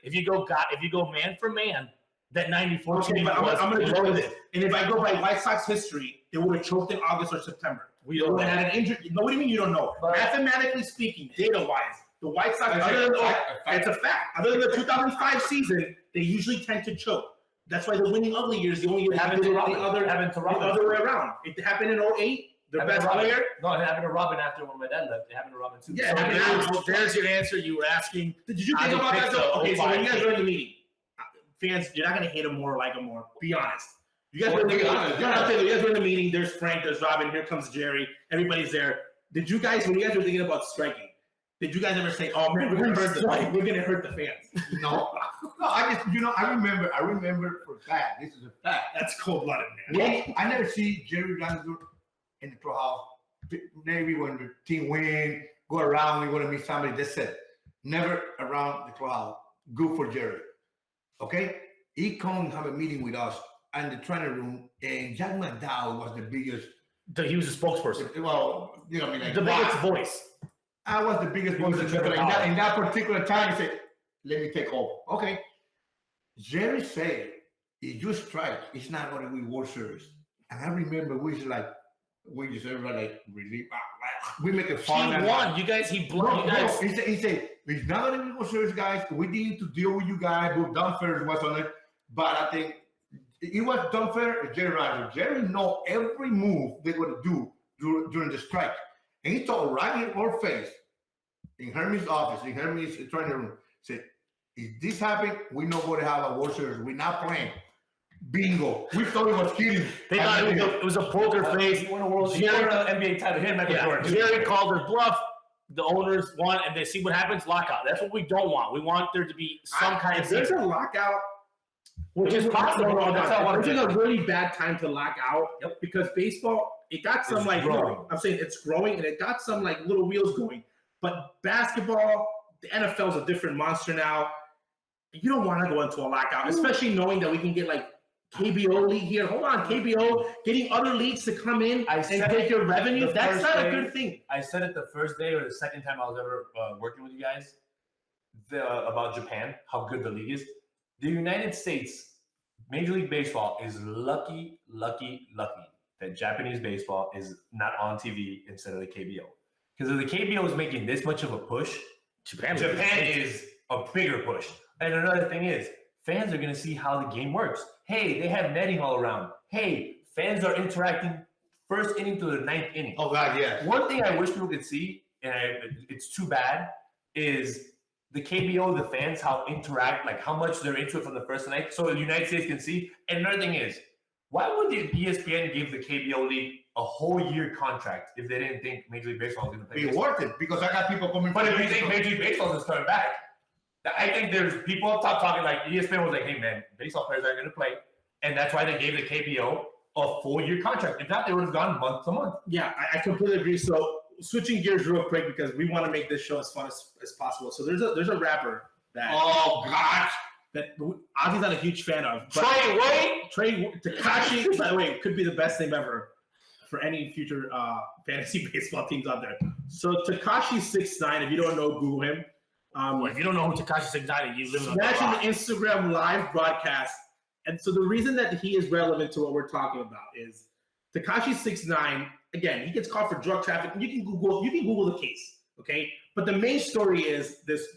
If you go man for man, that 94 Okay, team but I'm was going to do loaded. this. And if I go by White Sox history, they would have choked in August or September. We They don't would know. have had an injury. No, what do you mean you don't know? But- Mathematically speaking, data-wise, the White Sox, That's other than, a fact. it's a fact. Other than the 2005 season, they usually tend to choke. That's why the winning ugly years, the only year they Happened did to it Robin. the other way around. It happened in 08. Their Happened best to Robin. player. No, it happened to Robin after when my dad left. It happened to Robin too. Yeah, So it happened there's your answer. You were asking. Did you I think about picked that though? the Okay, so when you 05 guys were in the meeting, fans, you're not gonna hate them more or like them more. Be honest. You guys were in the Be meeting. honest, You yeah. guys were in the meeting. There's Frank. There's Robin. Here comes Jerry. Everybody's there. Did you guys, when you guys were thinking about striking, did you guys ever say, "Oh man, we're gonna hurt the fans"? No, I just, I remember for a fact, this is a fact. That's cold-blooded, man. I never see Jerry Lansdorf in the clubhouse. Maybe when the team win, go around, we want to meet somebody. That's it. Never around the clubhouse. Good for Jerry. Okay? He come and have a meeting with us in the training room, and Jack McDowell was the biggest. He was a spokesperson. Well, like The biggest voice. I was the biggest voice in that particular time. He said, "Let me take over." Okay. Jerry said, "If you strike, it's not going to be World Series." And I remember we just everybody like relief. We make a fun. He won. You guys. He blew. You guys. He said, it's not going to be World Series, guys. We need to deal with you guys. But Dunfair was on it. But I think it was Dunfair, Jerry Rice. Jerry know every move they're going to do during the strike. And he told right in our face, in Hermes' office, in Hermes' training room, said, if this happens, we're not going to have a World Series. We're not playing. Bingo. We thought it was kidding. They thought it was a poker face. He won an NBA title. Him, Michael Jordan. Jerry called their bluff. The owners want, and they see what happens. Lockout. That's what we don't want. We want there to be some kind of. There's a lockout, which is possible. This is a really bad time to lock out because baseball. It got some I'm saying it's growing, and it got some like little wheels going. But basketball, the NFL is a different monster now. You don't want to go into a lockout, especially knowing that we can get like KBO league here. Hold on, KBO getting other leagues to come in and take your revenue. That's not a good thing. I said it the first day or the second time I was ever working with you guys about Japan, how good the league is. The United States, Major League Baseball is lucky that Japanese baseball is not on TV instead of the KBO. Because if the KBO is making this much of a push, Japan is a bigger push. And another thing is, fans are going to see how the game works. Hey, they have netting all around. Hey, fans are interacting first inning to the ninth inning. Oh, God, yeah. One thing I wish people could see, and it's too bad, is the KBO, the fans, how interact, like how much they're into it from the first to ninth, so the United States can see. And another thing is, why would the ESPN give the KBO league a whole year contract if they didn't think Major League Baseball was going to play? Be worth it because I got people coming. But if you think Major League Baseball is coming back, I think there's people up top talking like ESPN was like, hey man, baseball players aren't going to play. And that's why they gave the KBO a full year contract. If not, they would have gone month to month. Yeah, I completely agree. So switching gears real quick because we want to make this show as fun as possible. So there's a rapper that that Ozzie's not a huge fan of. Trey Tekashi, by the way, could be the best name ever for any future fantasy baseball teams out there. So Tekashi 6ix9ine, if you don't know, Google him. If you don't know who Tekashi 6ix9ine is, you live in imagine the Instagram live broadcast. And so the reason that he is relevant to what we're talking about is Tekashi 6ix9ine, again, he gets caught for drug trafficking. You can Google the case, okay? But the main story is this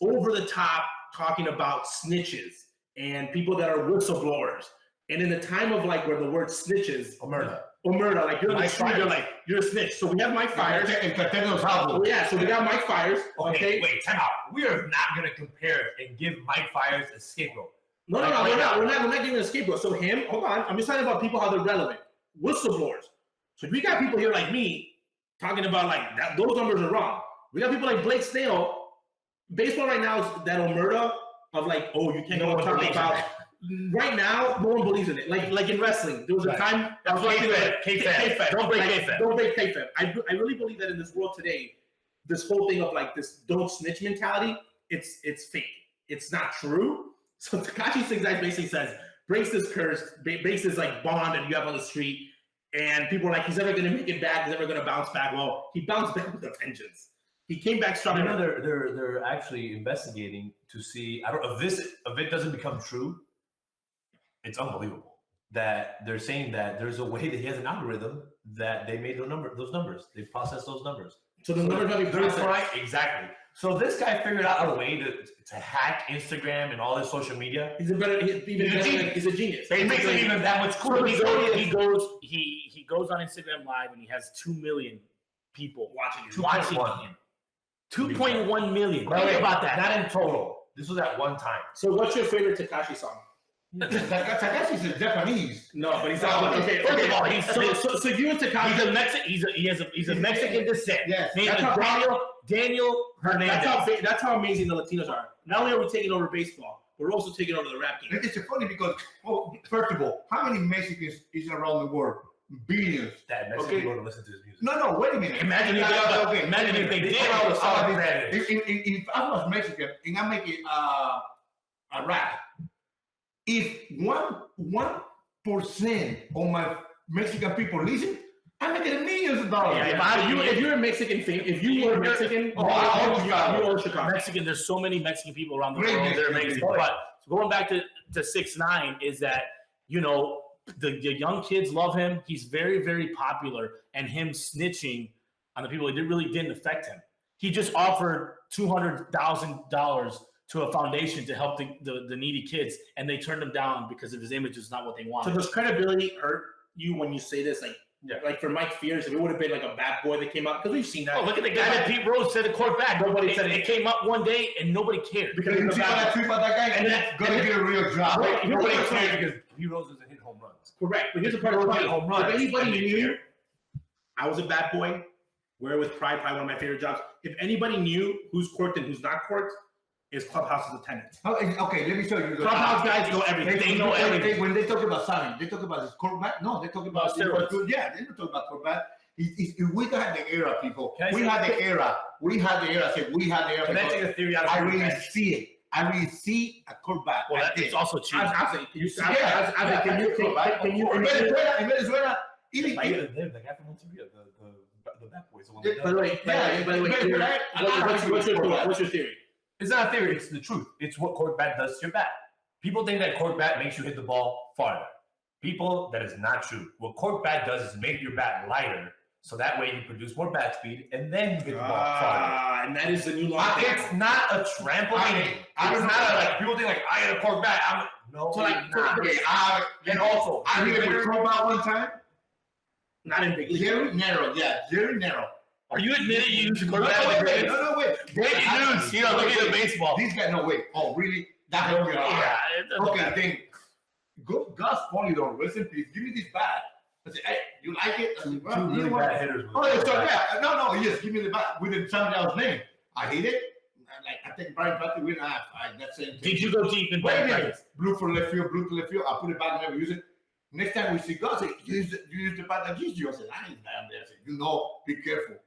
over the top talking about snitches and people that are whistleblowers. And in the time of like where the word snitches, Omerta, like you're in the street, you're like, you're a snitch. So we have Mike Fires. So we got Mike Fires. Okay, wait, time out. We are not going to compare and give Mike Fires a scapegoat. No, we're not giving a scapegoat. So him, hold on. I'm just talking about people, how they're relevant. Whistleblowers. So we got people here like me talking about like that, those numbers are wrong. We got people like Blake Snell. Baseball right now is that omerta of like, oh, you can't go talk about. Right now, no one believes in it. Like in wrestling, there was a time I was watching K-Fed. Don't break K-Fed. Don't break K-Fed. I really believe that in this world today, this whole thing of like this don't snitch mentality, it's fake. It's not true. So Tekashi 6ix9ine basically says, breaks this curse, breaks this like bond that you have on the street, and people are like, he's never going to make it back. He's never going to bounce back. Well, he bounced back with a vengeance. He came back strong. You know, they're actually investigating to see. I don't know if it doesn't become true. It's unbelievable that they're saying that there's a way that he has an algorithm that they made those numbers. They processed those numbers. So the numbers might be processed. Exactly. So this guy figured out a way to hack Instagram and all this social media. He's a genius. It makes it even that much cooler. He goes on Instagram Live and he has 2 million people watching him. 2.1 million. Think about that. Not in total. This was at one time. So what's your favorite Tekashi song? Takashi's a Japanese. No, but he's not. Okay. So you and Tekashi, he's a Mexican descent. Yes. Daniel Hernandez. That's how amazing the Latinos are. Not only are we taking over baseball, we're also taking over the rap game. It's funny because, first of all, how many Mexicans is around the world? Billions. That Mexican people to listen to his music. No, wait a minute. Imagine if they did all the songs. If I was Mexican and I'm making a rap, if 1% of my Mexican people listen, I'm making millions of dollars. Yeah, if you're a Mexican fan, if you were Mexican, you own Chicago. Mexican, there's so many Mexican people around the world. They're amazing. But going back to 6ix9ine is that, you know, the young kids love him. He's very, very popular, and him snitching on the people, it really didn't affect him. He just offered $200,000 to a foundation to help the needy kids, and they turned him down because of his image is not what they wanted. So does credibility hurt you when you say this? Like for Mike Fears, if it would have been like a bad boy that came out, because we've seen that. Oh, look at the guy that Pete Rose said the court back. Nobody said it came up one day and nobody cared. Because you see that tweet about that guy, and that's gonna get a real job. Right? Nobody cared because Pete Rose doesn't hit home runs. Correct. But here's the part of the home run. If anybody knew I was a bad boy, wear with pride, probably one of my favorite jobs. If anybody knew who's courted and who's not courted, is Clubhouse's attendance. Okay, let me show you. Clubhouse guys know everything. They know everything. When they talk about signing, they talk about his quarterback. No, they talk about steroids. Yeah, they don't talk about quarterback. We had the era, people. We had the era. We had the era. We had the era. Can I take a theory out of I really see it. I really see a quarterback. Well, it's also cheap. Can you in Venezuela, even the guy from Montevideo, the bad boys. by the way, what's your theory? It's not a theory. It's the truth. It's what court bat does to your bat. People think that court bat makes you hit the ball farther. People, that is not true. What court bat does is make your bat lighter, so that way you produce more bat speed, and then you get the ball farther. And that is the new law. It's not a trampoline. It's not like people think like I had a court bat. No, so like, and also I did it with court bat one time. Not in big league. Jerry Narrow. Are you admitting you used to No, wait. Breaking news. You know, look at the baseball. These guys, no, wait. Oh, really? That helped me a lot. Yeah. Okay, then Gus Polidor, listen, please, give me this bat. I said, hey, you like it? I said, well, two really bad hitters. Oh, so yeah. No, yes, give me the bat with somebody else's name. I hit it. I think Brian Patrick win. That's it. Did you go deep in practice? Blue to left field. I put it back, never use it. Next time we see Gus, I say, you use the bat that gives you. I said, I ain't down there. I said, be careful.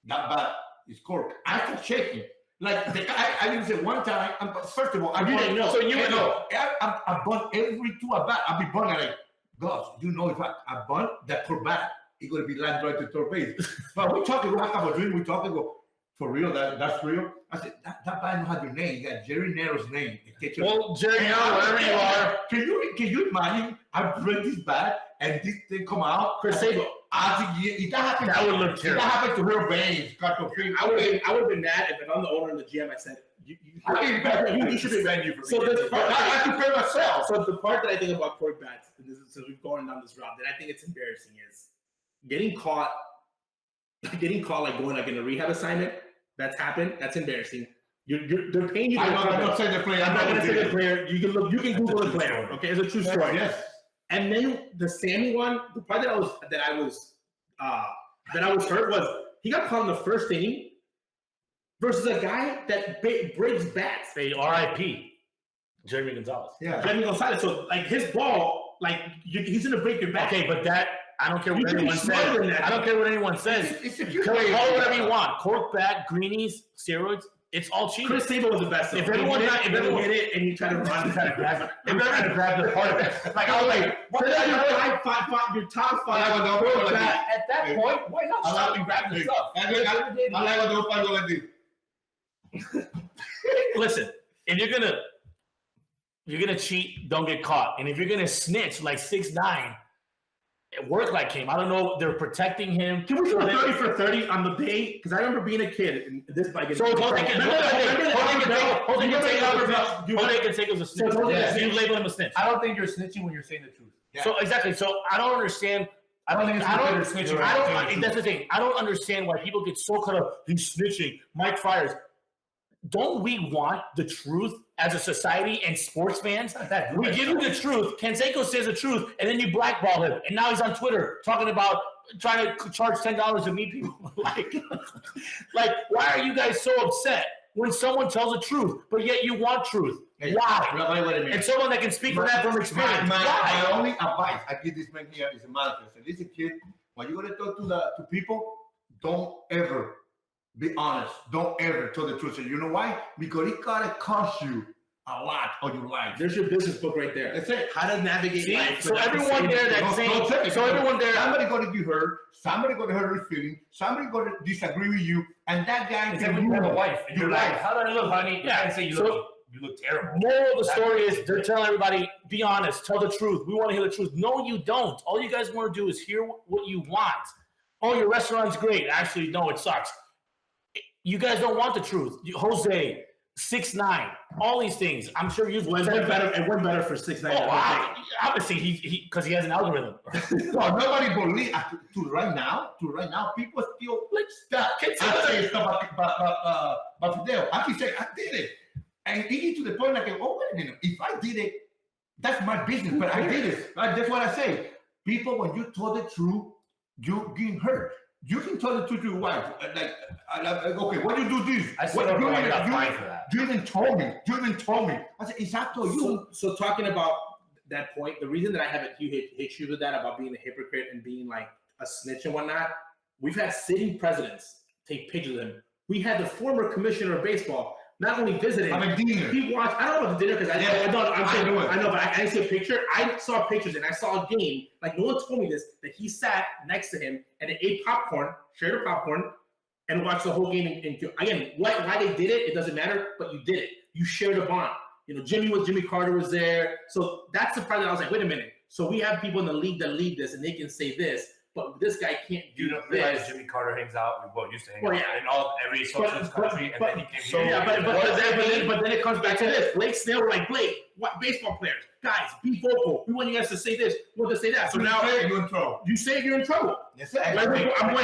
That bat is cork. I start shaking. Like I didn't say one time. First of all, I didn't know. So you know, I bunt every two at bat. I'll be bunting like, Gus, you know, if I bunt that cork bat, it's gonna be lined right to third base. But we talking, we have a dream. We talking, go for real. That's real. I said that bat don't have your name. You got Jerry Narrow's name. Well, Jerry Narrow, wherever you are. Can you imagine? I break this bat and this thing come out. Chris Sabo. If that happened, that would look terrible. That happened to her veins, got to free. I would have been mad if I'm the owner of the GM. I said, you should be banned. So this part, I can pay myself. So the part that I think about cork bats, and this is, since we've gone down this route, that I think it's embarrassing is getting caught like going like in a rehab assignment. That's happened. That's embarrassing. They're paying you. I'm not saying the player. I'm not going to say the player. You can Google the player. Okay, it's a true story. Yes. And then the Sammy one, the part that I was hurt was he got caught in the first inning versus a guy that breaks bats. Say R.I.P. Jeremy Gonzalez. Yeah, Jeremy Gonzalez. So like his ball, like he's gonna break your bat. Okay, but that I don't care what anyone says. I don't care what anyone says. Call it whatever you want. Cork bat, greenies, steroids. It's all cheating. Chris Sabo was the best. If everyone hit it and you try to run, try to grab it, if they're trying to grab the part of it, like I was like, your top five. At that point, why not stop and grab the stuff? Listen, if you're gonna cheat, don't get caught, and if you're gonna snitch like 6ix9ine. It worked like him. I don't know. They're protecting him. Can we do 30 for 30 on the day? Because I remember being a kid and this bike. So Jose can take us a snitch. You label him a snitch. I don't think you're snitching when you're saying the truth. Yeah. So exactly. So I don't understand. I don't think it's snitching. That's the thing. I don't understand why people get so caught up. He's snitching. Mike fires. Don't we want the truth as a society and sports fans? We give you the truth. Canseco says the truth, and then you blackball him. And now he's on Twitter talking about trying to charge $10 to meet people. like, why are you guys so upset when someone tells the truth, but yet you want truth? Why? Wait a minute. And someone that can speak from that from experience. My only advice I give this man here is a mantra. So listen, kid, when you're gonna talk to people, don't ever be honest. Don't ever tell the truth. So you know why? Because it gotta cost you a lot on your life. There's your business book right there. That's it. How to navigate life. So everyone there that's saying, everyone there, somebody gonna be hurt. Somebody gonna hurt his feelings. Somebody gonna disagree with you, and that guy can you have a wife. Your life. How do I look, honey? Yeah, and say you look terrible. Moral of the story is they're telling everybody, be honest, tell the truth. We want to hear the truth. No, you don't. All you guys want to do is hear what you want. Oh, your restaurant's great. Actually, no, it sucks. You guys don't want the truth. Jose, 6ix9ine, all these things. I'm sure you went better. It went better for 6ix9ine. Oh, wow. Obviously, he because he has an algorithm. No, nobody believes to right now, people still like stuff. I say stuff about Fidel. I can say I did it, and it get to the point like, oh wait a minute, if I did it, that's my business. But I did it. That's what I say. People, when you tell the truth, you getting hurt. You can tell the truth to your wife. Like, okay, what you do this? I said, you got fined for that. You even told me. I said, exactly. So talking about that point, the reason that I have a huge issue with that about being a hypocrite and being like a snitch and whatnot, we've had sitting presidents take pictures of him. We had the former commissioner of baseball not only visiting, I'm a dinner. He watched. I don't know about the dinner because I know, but I didn't see a picture. I saw pictures and I saw a game. Like no one told me this, that he sat next to him and ate popcorn, shared a popcorn, and watched the whole game. Again, why they did it, it doesn't matter. But you did it. You shared a bond. You know, Jimmy Carter was there. So that's the part that I was like, wait a minute. So we have people in the league that lead this and they can say this, but this guy can't do you know, this. realize Jimmy Carter hangs out. Well, used to hang out in every socialist country, and then he came So here. yeah, but then it comes back to this. Blake Snell, like Blake, what baseball players, guys, be vocal. We want you guys to say this. We want to say that. So now you're in trouble. you say you're in trouble. Yes, I'm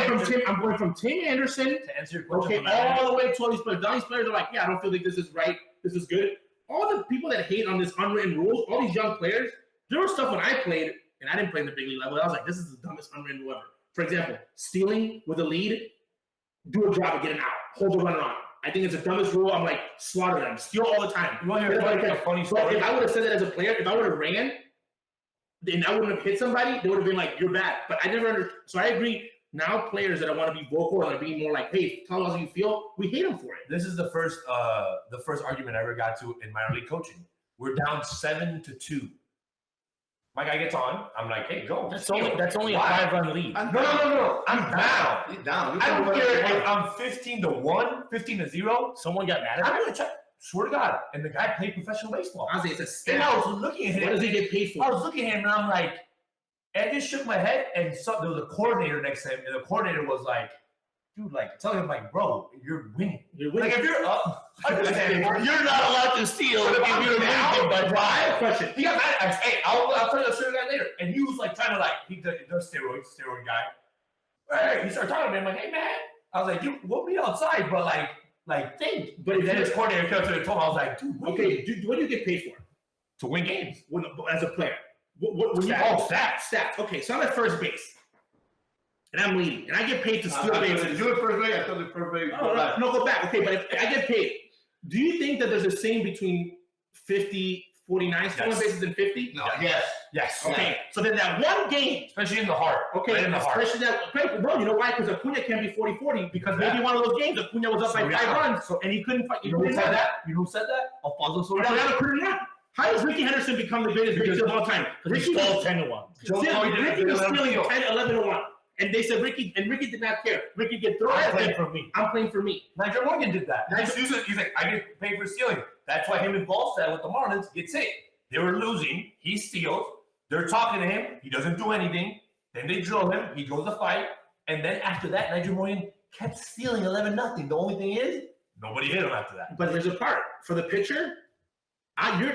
going from Tim Anderson, To answer your question, okay, all the way to all these players. All these players are like, yeah, I don't feel like this is right. This is good. All the people that hate on this unwritten rules, all these young players, there was stuff when I played, and I didn't play in the big league level. I was like, this is the dumbest unwritten rule ever. For example, stealing with a lead, do a job of getting out, hold the runner on. I think it's the dumbest rule. I'm like, slaughter them, steal all the time. You want to hear a funny story? If I would have said that as a player, if I would have ran, then I wouldn't have hit somebody. They would have been like, you're bad. But I never understood. So I agree. Now players that want to be vocal and be more like, hey, tell us how you feel. We hate them for it. This is the first argument I ever got to in minor league coaching. We're down 7-2. My guy gets on. I'm like, hey, go. That's only a 5-run lead. No. I'm down. You're down. I don't care if I'm 15-1, 15-0. Someone got mad at I'm him. gonna check. Swear to God. And the guy played professional baseball. Honestly, it's a And stat. I was looking at him. What does he get paid for? I was looking at him and I'm like, and I just shook my head. And there was a coordinator next to him, and the coordinator was like, dude, like, telling him, like, bro, you're winning. You're winning. Like, if you're up, understand, You're not allowed to steal if you're down, but I have a question. he got mad. Hey, I'll tell you the story guy later. And he was like trying to like he does steroid guy. Hey, he started talking to me. I'm like, hey man. I was like, you we'll be outside, but like think. But then his coordinator came to the told him, I was like, dude, Okay, what do you get paid for? to win games. As a player? What stats. Okay, so I'm at first base. And I'm leading. And I get paid to steal bases. You at first base, I thought the first base. No, go back. Okay, but if I get paid, do you think that there's a same between 50, 49 stolen bases and 50? No, Yes. Okay, so then that one game, Especially in the heart. okay, Right in the heart. especially that, no, you know why? Because Acuna can't be 40-40 because maybe one of those games Acuna was up by 5 runs and he couldn't fight. You know who said that? You know who said that? Alfonso Soriano. Soriano couldn't run. How does Ricky Henderson become the greatest big stealer of all time? Ricky stole 10-1. Ricky was stealing 10, 11-1. And they said Ricky did not care. Ricky get thrown. I'm playing for me. I'm playing for me. Nigel Morgan did that. He's like, I get paid for stealing. That's why him and Volstad with the Marlins gets hit. They were losing. He steals. They're talking to him. He doesn't do anything. Then they drill him. He goes to fight. And then after that, Nigel Morgan kept stealing 11-0. The only thing is, nobody hit him after that. But there's a part for the pitcher.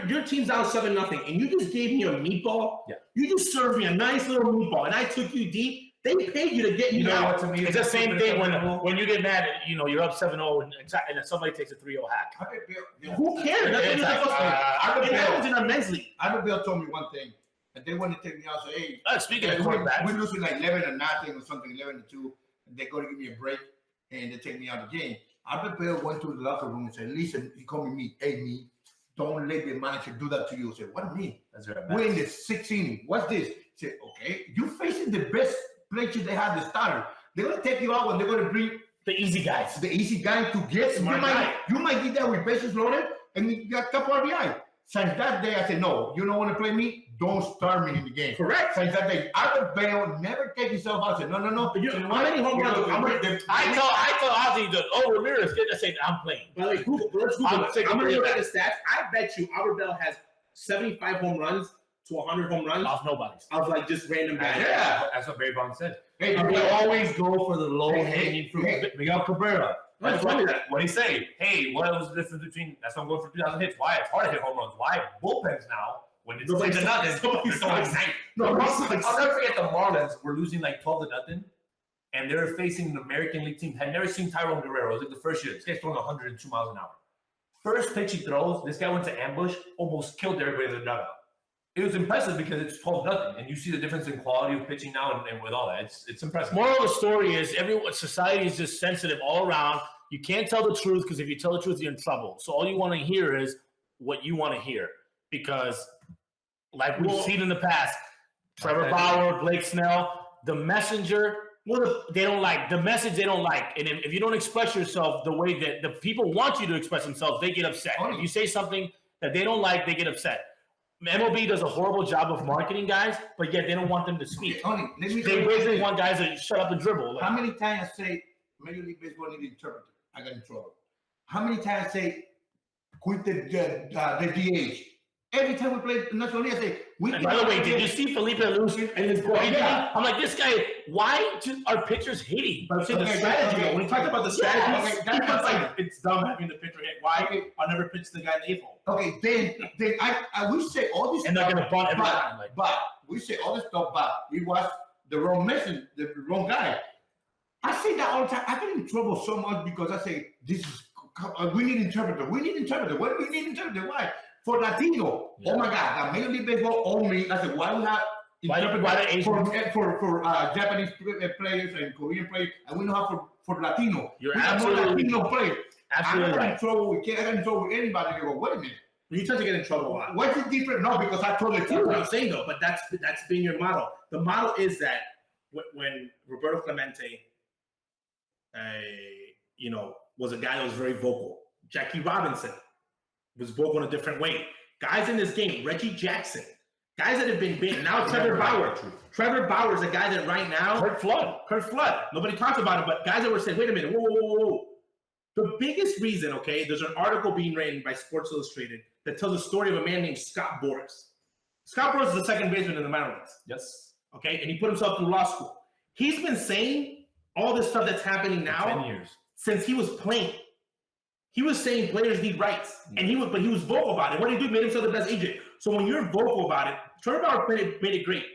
Your team's down 7-0, and you just gave me a meatball. Yeah. You just served me a nice little meatball, and I took you deep. They paid you to get me out. What to me? It's the same thing when you get mad, you're up 7-0 and somebody takes a 3-0 hack. Who cares? That's what it happens in our men's league. Albert Bell told me one thing, and they want to take me out and say, hey, Speaking of quarterbacks, we're losing like 11-0 or something, 11-2, and they're going to give me a break, and they take me out of the game. Albert Bell went to the locker room and said, listen, he called me, hey, don't let the manager do that to you. I said, what do you mean? We're in the 6th inning. What's this? I said, okay, you're facing the best players they have, the starter. They're going to take you out when they're going to bring the easy guys. The easy guy to get. You might get there with bases loaded and you got a couple RBI. Since that day, I said, no, you don't want to play me? Don't start me in the game. Correct. Since that day, Albert Bell never take himself out. I said, no. How many home runs? I told Ozzie, Ramirez, I said, I'm playing. By the way, let's Google it. I'm going to look at the stats. I bet you Albert Bell has 75 home runs to 100 home runs. Off nobody's. I was like, just random guys. Yeah. That's what Barry Bonds said. Hey, we always go for the low-hanging fruit. Miguel Cabrera, That's what he say. Hey, what was the difference between that's not going for 3,000 hits? Why it's hard to hit home runs? Why bullpens now? When it's 10 to nothing, I'll never forget the Marlins were losing like 12 to nothing, and they were facing an American League team. Had never seen Tyrone Guerrero. It was like the first year. This guy's throwing 102 miles an hour. First pitch he throws, this guy went to ambush, almost killed everybody in the dugout. It was impressive because it's 12-0, and you see the difference in quality of pitching now and with all that. It's impressive. Moral of the story is society is just sensitive all around. You can't tell the truth because if you tell the truth, you're in trouble. So all you want to hear is what you want to hear because, like we've seen in the past, Trevor Bauer, Blake Snell, the messenger. Well, they don't like the message. They don't like, and if you don't express yourself the way that the people want you to express themselves, they get upset. If you say something that they don't like, they get upset. MLB does a horrible job of marketing guys, but yet they don't want them to speak. Tony, they basically want guys to shut up and dribble. How many times I say Major League Baseball need an interpreter? I got in trouble. How many times I say quit the DH? Every time we play National League, I say, and by the way, did you see Felipe lose and his boy? Yeah. I'm like, this guy, why are pitchers hitting? But I'm saying the strategy, when we talked about the strategy, that's like, it's dumb having the pitcher hit. Why? I'll never pitch the guy in the eighth hole. Okay, then I will say all this and stuff. And they're going to bunt every time. But we say all this stuff, but we watch the wrong message, the wrong guy. I say that all the time. I get in trouble so much because I say, we need interpreter. We need interpreter. What do we need interpreter? Why? For Latino. Yeah. Oh my God, the Major League Baseball only. I said, why do we have interpreter for Japanese players and Korean players, and we don't have for Latino? You're we absolutely have Latino players. Absolutely I'm in trouble. We can't get in trouble with anybody. They go, wait a minute. You tend to get in trouble a lot. What's the difference? No, because I told the truth. What I'm saying though, but that's been your model. The model is that when Roberto Clemente, was a guy that was very vocal. Jackie Robinson was vocal in a different way. Guys in this game, Reggie Jackson, guys that have been big. Now Trevor Bauer. Trevor Bauer is a guy that right now. Kurt Flood. Nobody talks about it, but guys that were saying, wait a minute, whoa. The biggest reason, okay, there's an article being written by Sports Illustrated that tells the story of a man named Scott Boras. Scott Boras is the second baseman in the minor leagues. Yes. Okay, and he put himself through law school. He's been saying all this stuff that's happening now 10 years since he was playing. He was saying players need rights, and he was vocal about it. What did he do? Made himself the best agent. So when you're vocal about it, Trevor Bauer made it great.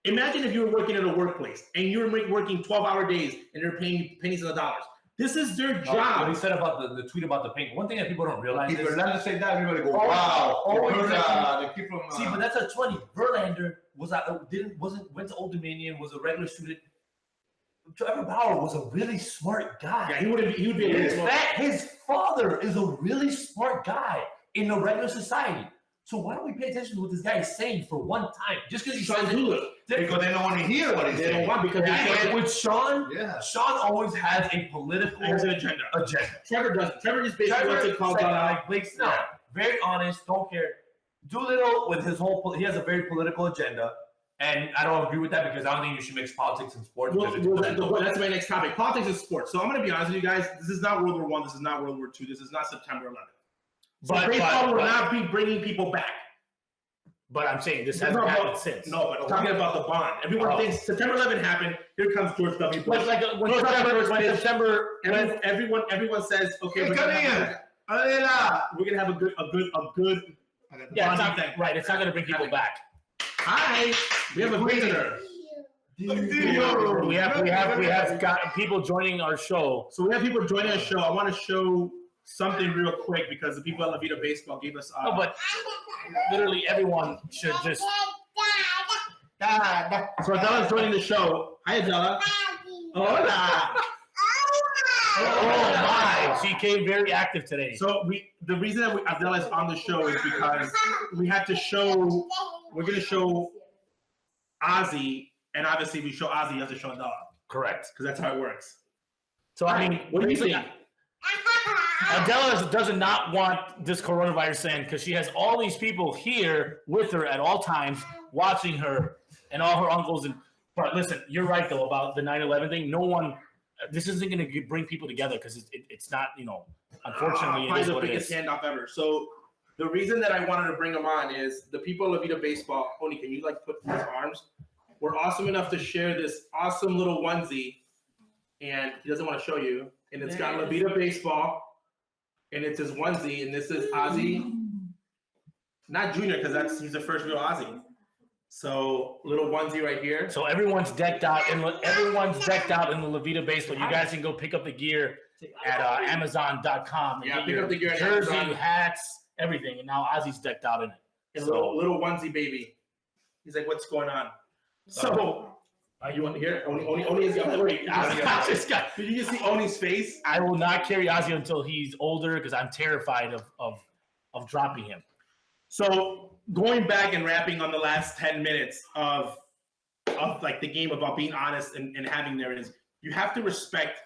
Imagine if you were working at a workplace and you're working 12-hour days and they're paying you pennies on the dollars. This is their job. What he said about the tweet about the paint. One thing that people don't realize if is Verlander said that, everybody go, wow. See, but that's what's funny. Verlander went to Old Dominion, was a regular student. Trevor Bauer was a really smart guy. Yeah, he would be In fact, his father is a really smart guy in the regular society. So why don't we pay attention to what this guy is saying for one time? Just because he says it. Because they don't want to hear what he's saying. They don't want because with Sean, Sean always has a political agenda. Trevor doesn't. Trevor just basically wants to call out like Blake Snell. Very honest, don't care. Doolittle with his whole he has a very political agenda. And I don't agree with that because I don't think you should mix politics and sports. That's my next topic. Politics and sports. So I'm going to be honest with you guys. This is not World War I. This is not World War II. This is not September 11th. So baseball will not be bringing people back. But I'm saying this hasn't happened since. No, but I'm talking about the bond. Everyone thinks September 11th happened. Here comes George W. Bush. Everyone says, okay, we're gonna have a good. Yeah, right. It's not going to bring people back. Hi, we have a visitor. We have got people joining our show. So we have people joining our show. I want to show something real quick because the people at La Vida Baseball gave us. No, but literally everyone should just. So Adela's joining the show. Hi, Adela. Hola. Oh my! She came very active today. So the reason that Adela is on the show is because we had to show. We're going to show Ozzie, and obviously we show Ozzie, you have to show Adela. Correct. Because that's how it works. So, I mean, what do you think? Adela does not want this coronavirus in because she has all these people here with her at all times watching her and all her uncles. But listen, you're right, though, about the 9/11 thing. This isn't going to bring people together because it's not, unfortunately, it is the what it biggest is. handoff ever. So the reason that I wanted to bring them on is the people of La Vida Baseball. Tony, can you put these arms? We're awesome enough to share this awesome little onesie and he doesn't want to show you. And it's got La Vida baseball, and it's his onesie, and this is Ozzie, not Junior, because he's the first real Ozzie. So little onesie right here. So everyone's decked out in the La Vida baseball. You guys can go pick up the gear at Amazon.com. Yeah, pick up the gear at jersey, Amazon. hats, everything. And now Ozzie's decked out in it. And So- little onesie baby. He's like, what's going on? So you want to hear? Oni is wait. Did you just see Oni's face? I will not carry Ozzie until he's older because I'm terrified of dropping him. So going back and wrapping on the last 10 minutes of like the game about being honest and having there is, you have to respect,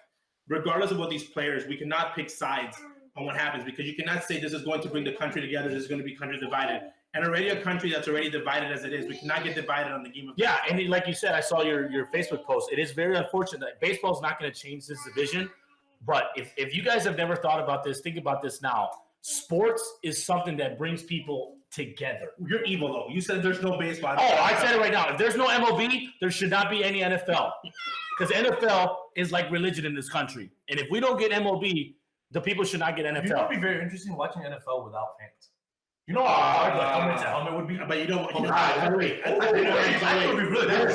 regardless of what these players, we cannot pick sides on what happens, because you cannot say this is going to bring the country together, this is going to be country divided. And already a country that's already divided as it is, we cannot get divided on the game of Yeah, and like you said, I saw your Facebook post. It is very unfortunate that baseball's not going to change this division. But if you guys have never thought about this, think about this now. Sports is something that brings people together. You're evil though. You said there's no baseball. Oh, I said it right now. If there's no MLB, there should not be any NFL. Because NFL is like religion in this country. And if we don't get MLB, the people should not get NFL. You know, it'd be very interesting watching NFL without fans. You know how hard the helmet to helmet would be? But you don't. That's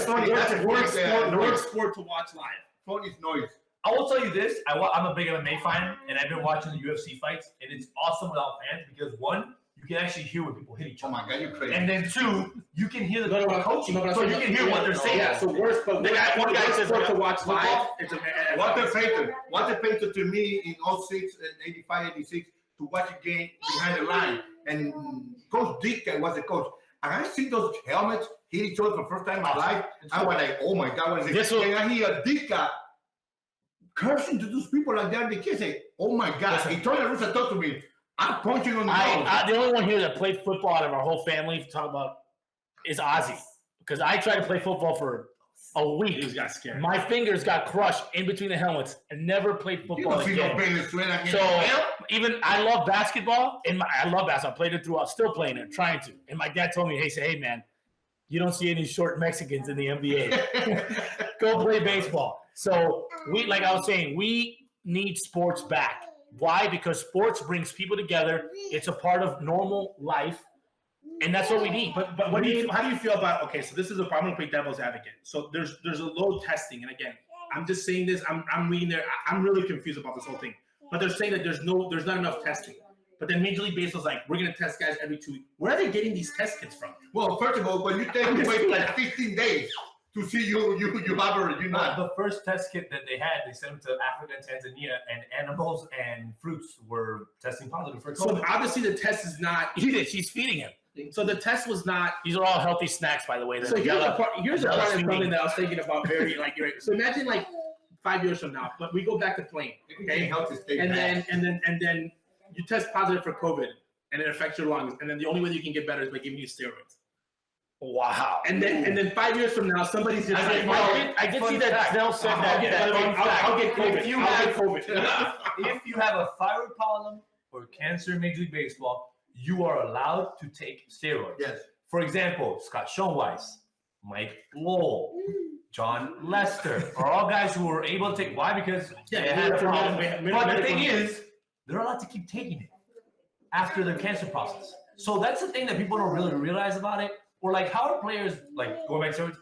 The worst sport to watch live. Phone is noise. I will tell you this. I'm a big MMA fan, and I've been watching the UFC fights, and it's awesome without fans because, one, you can actually hear when people hit each Oh other. my God, you're crazy. And then, two, you can hear the people coaching, so you can hear what they're saying. Yeah, so worst, but one guy says to watch live. It's Walter Payton to me in 06, 85, 86 to watch a game behind the line. And Coach Dick was the coach. And I see those helmets hit each other for the first time in my life. I was like, oh my God, what is this? And I hear Dick cursing to those people like that. The kids say, oh my God. He told Russa, talk to me. I'm punching on the nose. The only one here that played football out of our whole family, talk about, is Ozzie. Because I tried to play football for a week. He got scared. My fingers got crushed in between the helmets and never played football again. So even I love basketball. I love basketball. I played it throughout, still playing it, trying to. And my dad told me, hey man, you don't see any short Mexicans in the NBA. Go play baseball. So like I was saying, we need sports back. Why? Because sports brings people together. It's a part of normal life. And that's what we need. But how do you feel about, okay, so this is a problem. I'm going to play devil's advocate. So there's a low testing. And again, I'm just saying this, I'm reading there. I'm really confused about this whole thing. But they're saying that there's not enough testing. But then Major League Baseball's like, we're going to test guys every 2 weeks. Where are they getting these test kits from? Well, first of all, when you take away like 15 days to see you have or you're not. The first test kit that they had, they sent them to Africa and Tanzania, and animals and fruits were testing positive for COVID. So obviously the test is not. She's feeding him. So the test was not. These are all healthy snacks, by the way. So here's the part of something that I was thinking about very like. So imagine like 5 years from now, but we go back to playing, okay? And then you test positive for COVID, and it affects your lungs, and then the only way you can get better is by giving you steroids. Wow. And then 5 years from now, somebody's just I did see that Snell said I'll get COVID. If you have a thyroid problem or cancer in Major League Baseball, you are allowed to take steroids. Yes. For example, Scott Schoenweiss, Mike Lowell, John Lester are all guys who were able to take. Why? Because they had a problem. But the thing is, they're allowed to keep taking it after their cancer process. So that's the thing that people don't really realize about it. Or like, how are players like going back to steroids?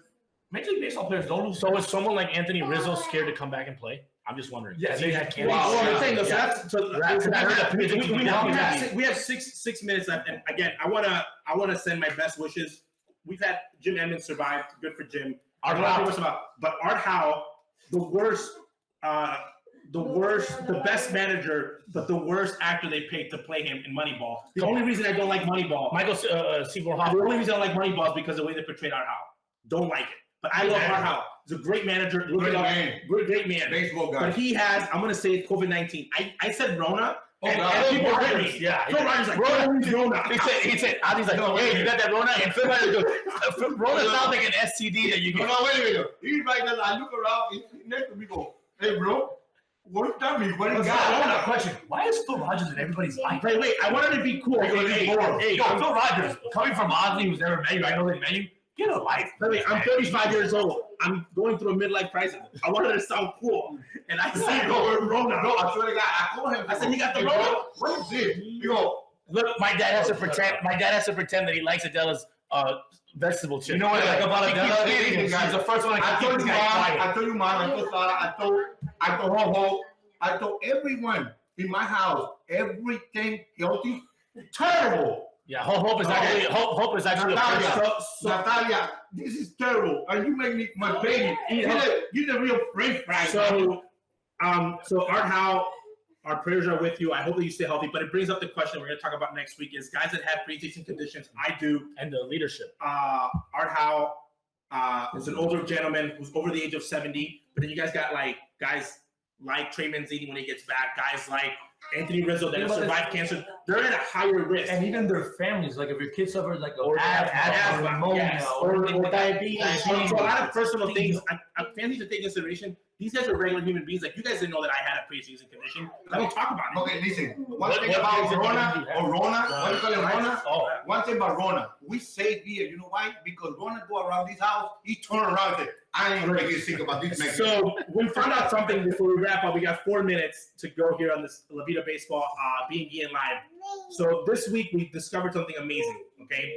Major League Baseball players don't. So is someone like Anthony Rizzo scared to come back and play? I'm just wondering. Yes, he had cancer. Wow. Well, I'm saying we have 6 minutes left, and again, I wanna send my best wishes. We've had Jim Edmonds survive. Good for Jim. But Art Howe, the best manager, but the worst actor they picked to play him in Moneyball. The only reason I don't like Moneyball, Michael Seymour Hoffman. the only reason I don't like Moneyball is because of the way they portrayed Art Howe. Don't like it. But I love Art Howe. He's a great manager. Great man. Baseball guy. But he has, I'm going to say COVID-19. I said Rona. And people heard me. Yeah. Phil Rogers like, Rona. He said, Ozzie's like, hey, you got that Rona? And Phil Rogers goes, Rona sounds like an STD that you get. No, wait a minute. He's right there. I look around. He's next to me. Go, hey, bro. What does that mean? What is I that? have a question. Why is Phil Rogers in everybody's life? Wait. I wanted to be cool. Hey, Phil Rogers, coming from Ozzie, who's never met you, I know they met you. Get a life. I'm 35 years old. I'm going through a midlife crisis. I wanted to sound cool, and I see Rona. No, I swear to God, I called him. I said, "You got the Rona? What is this?" You go, look, my dad has to pretend. My dad has to pretend that he likes Adela's vegetable chip. You know what I like about Adela? She's the first one I I told keep you, this guy quiet. I told you, Mom. I told Sarah. I told Ho. I told everyone in my house everything healthy. Terrible. Yeah, Hope is actually Hope is actually Natalia, Natalia, this is terrible. And you make me my baby. You're the real French fry. So Art Howe, our prayers are with you. I hope that you stay healthy. But it brings up the question we're going to talk about next week is guys that have pre-existing conditions. I do. and the leadership. Art Howe is an older gentleman who's over the age of 70. But then you guys got like guys like Trey Manzini when he gets back, guys like Anthony Rizzo that have survived cancer. They're at a higher risk. And even their families, like if your kid suffers like asthma, or pneumonia, or diabetes. So a lot of personal things. Families to take into consideration. These guys are regular human beings. Like you guys didn't know that I had a pre-existing condition. I don't talk about it. Okay, listen. One thing about Rona or Rona, what do you call it, Rona? Oh, One thing about Rona, we say here, you know why? Because Rona go around this house, he turn around and say, I ain't ready to think about this Mexican. So we found out something before we wrap up. We got 4 minutes to go here on this La Vida Baseball Being Guillén Live. So this week we discovered something amazing, okay?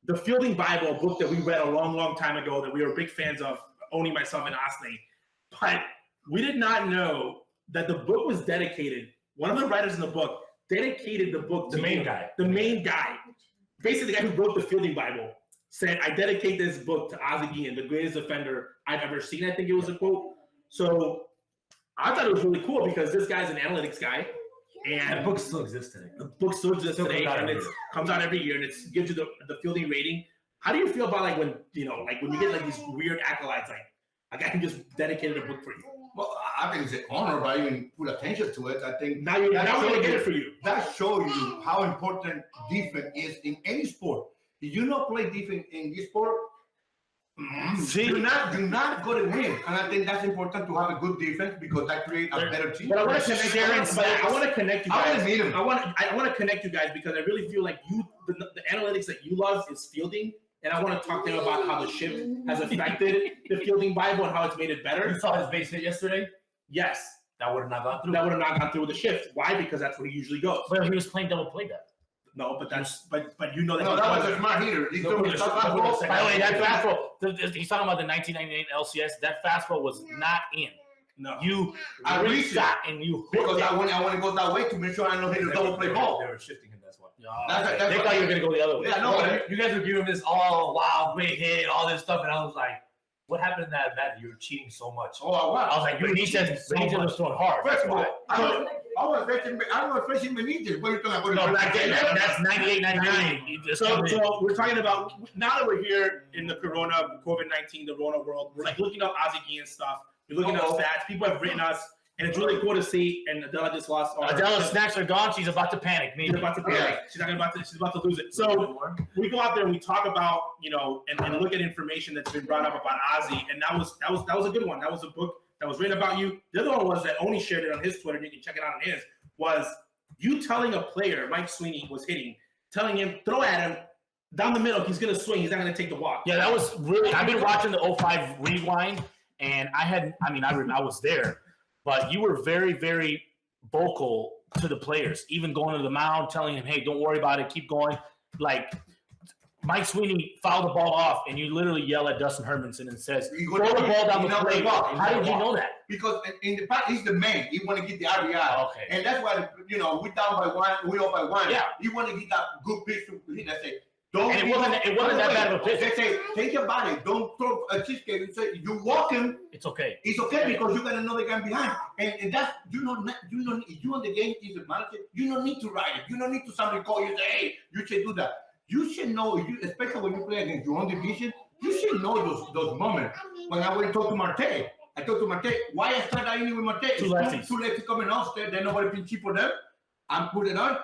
The Fielding Bible, a book that we read a long, long time ago that we were big fans of, owning myself and Ozzie. But we did not know that the book was dedicated. One of the writers in the book dedicated the book to the main guy. The main guy. Basically, the guy who wrote the Fielding Bible said, I dedicate this book to Ozzie Guillén, the greatest defender I've ever seen. I think it was a quote. So I thought it was really cool because this guy's an analytics guy. And The book still exists today. the book still exists today, and it comes out every year, and it gives you the fielding rating. How do you feel about like when when you get like these weird accolades, like a guy can just dedicate a book for you? Well, I think it's an honor, but I even put attention to it. I think Now we're gonna get it for you. that shows you how important defense is in any sport. If you not play defense in this sport, you're not going to win. And I think that's important to have a good defense because that creates a better team. But I want to connect you I guys. want to meet him. I want to connect you guys because I really feel like the analytics that you love is fielding, and I want to talk to him about how the shift has affected the Fielding Bible and how it's made it better. You saw his base hit yesterday? Yes, That would have not gone through. that would have not gone through with the shift. Why? Because that's where he usually goes. well, he was playing double play that. No, but you know that. No, that was a smart hitter. He's doing By the way, that fastball. He's talking about the 1998 LCS. That fastball was not in. No, I reached shot and you because hooked I it. want to go that way to make sure I know hit a double play ball. They were shifting him, that's why. That's They thought you were gonna go the other way. Yeah, no, You guys were giving him this all wow, great hit, all this stuff, and I was like, what happened in that bat? You were cheating so much. Oh, wow. I was like, Benitez was throwing hard. First of all, I was facing Benitez. What are you talking about? No, that's 98, 99. So we're talking about now that we're here in the COVID-19, the Rona world. We're like looking up Ozzie Guillén stuff. We're looking up stats. People have written us, and it's really cool to see. And Adela just lost. Adela's snacks are gone. She's about to panic. She's about to panic. She's about to lose it. So we go out there and we talk about and look at information that's been brought up about Ozzie, and that was a good one. That was a book that was written about you. The other one was that Oni shared it on his Twitter. You can check it out on his. Was you telling a player, Mike Sweeney was hitting, telling him throw at him down the middle. He's gonna swing. He's not gonna take the walk. Yeah, that was really. I've been watching the 05 rewind, and I was there, but you were very, very vocal to the players, even going to the mound, telling him, hey, don't worry about it, keep going. Like, Mike Sweeney fouled the ball off, and you literally yell at Dustin Hermanson and says, throw the ball down the plate. How did you know that? Because in the past, he's the man. He want to get the RBI. Okay. And that's why, we down by one, we up by one. Yeah. He want to get that good pitch to hit. I say, don't. And it wasn't that bad of a pitch. They say, take your body. Don't throw a cheesecake and say, you walk him. It's okay. It's okay because you got another guy behind. And that's, you don't, if you on the game is a manager, you don't need to write it. You don't need to somebody call you and say, hey, you should do that. You should know, especially when you play against your own division, you should know those moments. When I went to talk to Marte, I talked to Marte, why I started inning with Marte? Two lefties coming off there, then nobody pinch for them. I put it on,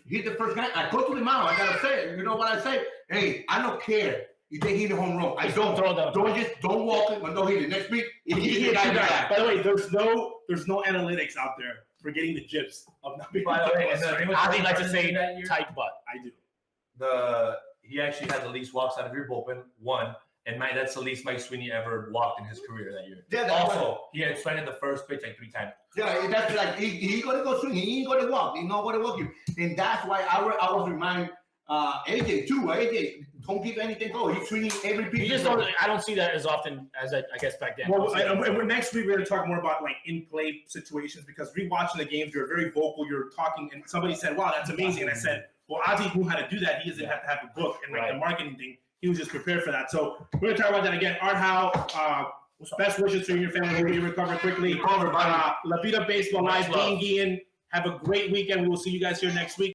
hit the first guy. I go to the mound, I gotta say, you know what I say? Hey, I don't care if they hit a home run. I don't throw them. Don't walk it, but don't hit it. Next week, if he hit the guy. By the way, there's no analytics out there for getting the gyps of not being. By the way, I like to say tight butt. I do. He actually had the least walks out of your bullpen, one, And that's the least Mike Sweeney ever walked in his career that year. Yeah, also, he had swung the first pitch like 3 times. Yeah, that's like he gonna go swing. He ain't gonna walk. He's not gonna walk you. And that's why I was remind AJ too. AJ, don't give anything go. He's swinging every pitch. You just don't. I don't see that as often as I guess back then. Well, next week we're going to talk more about like in-play situations because rewatching the games, you're very vocal. You're talking, and somebody said, "Wow, that's amazing." And I said, "Well, Ozzie knew how to do that. He doesn't have to have a book and like the marketing thing. He was just prepared for that." So we're going to talk about that again. Art Howe, best wishes to your family. Hope you recover quickly. La Vida Baseball Live, Being Guillén. Have a great weekend. We will see you guys here next week.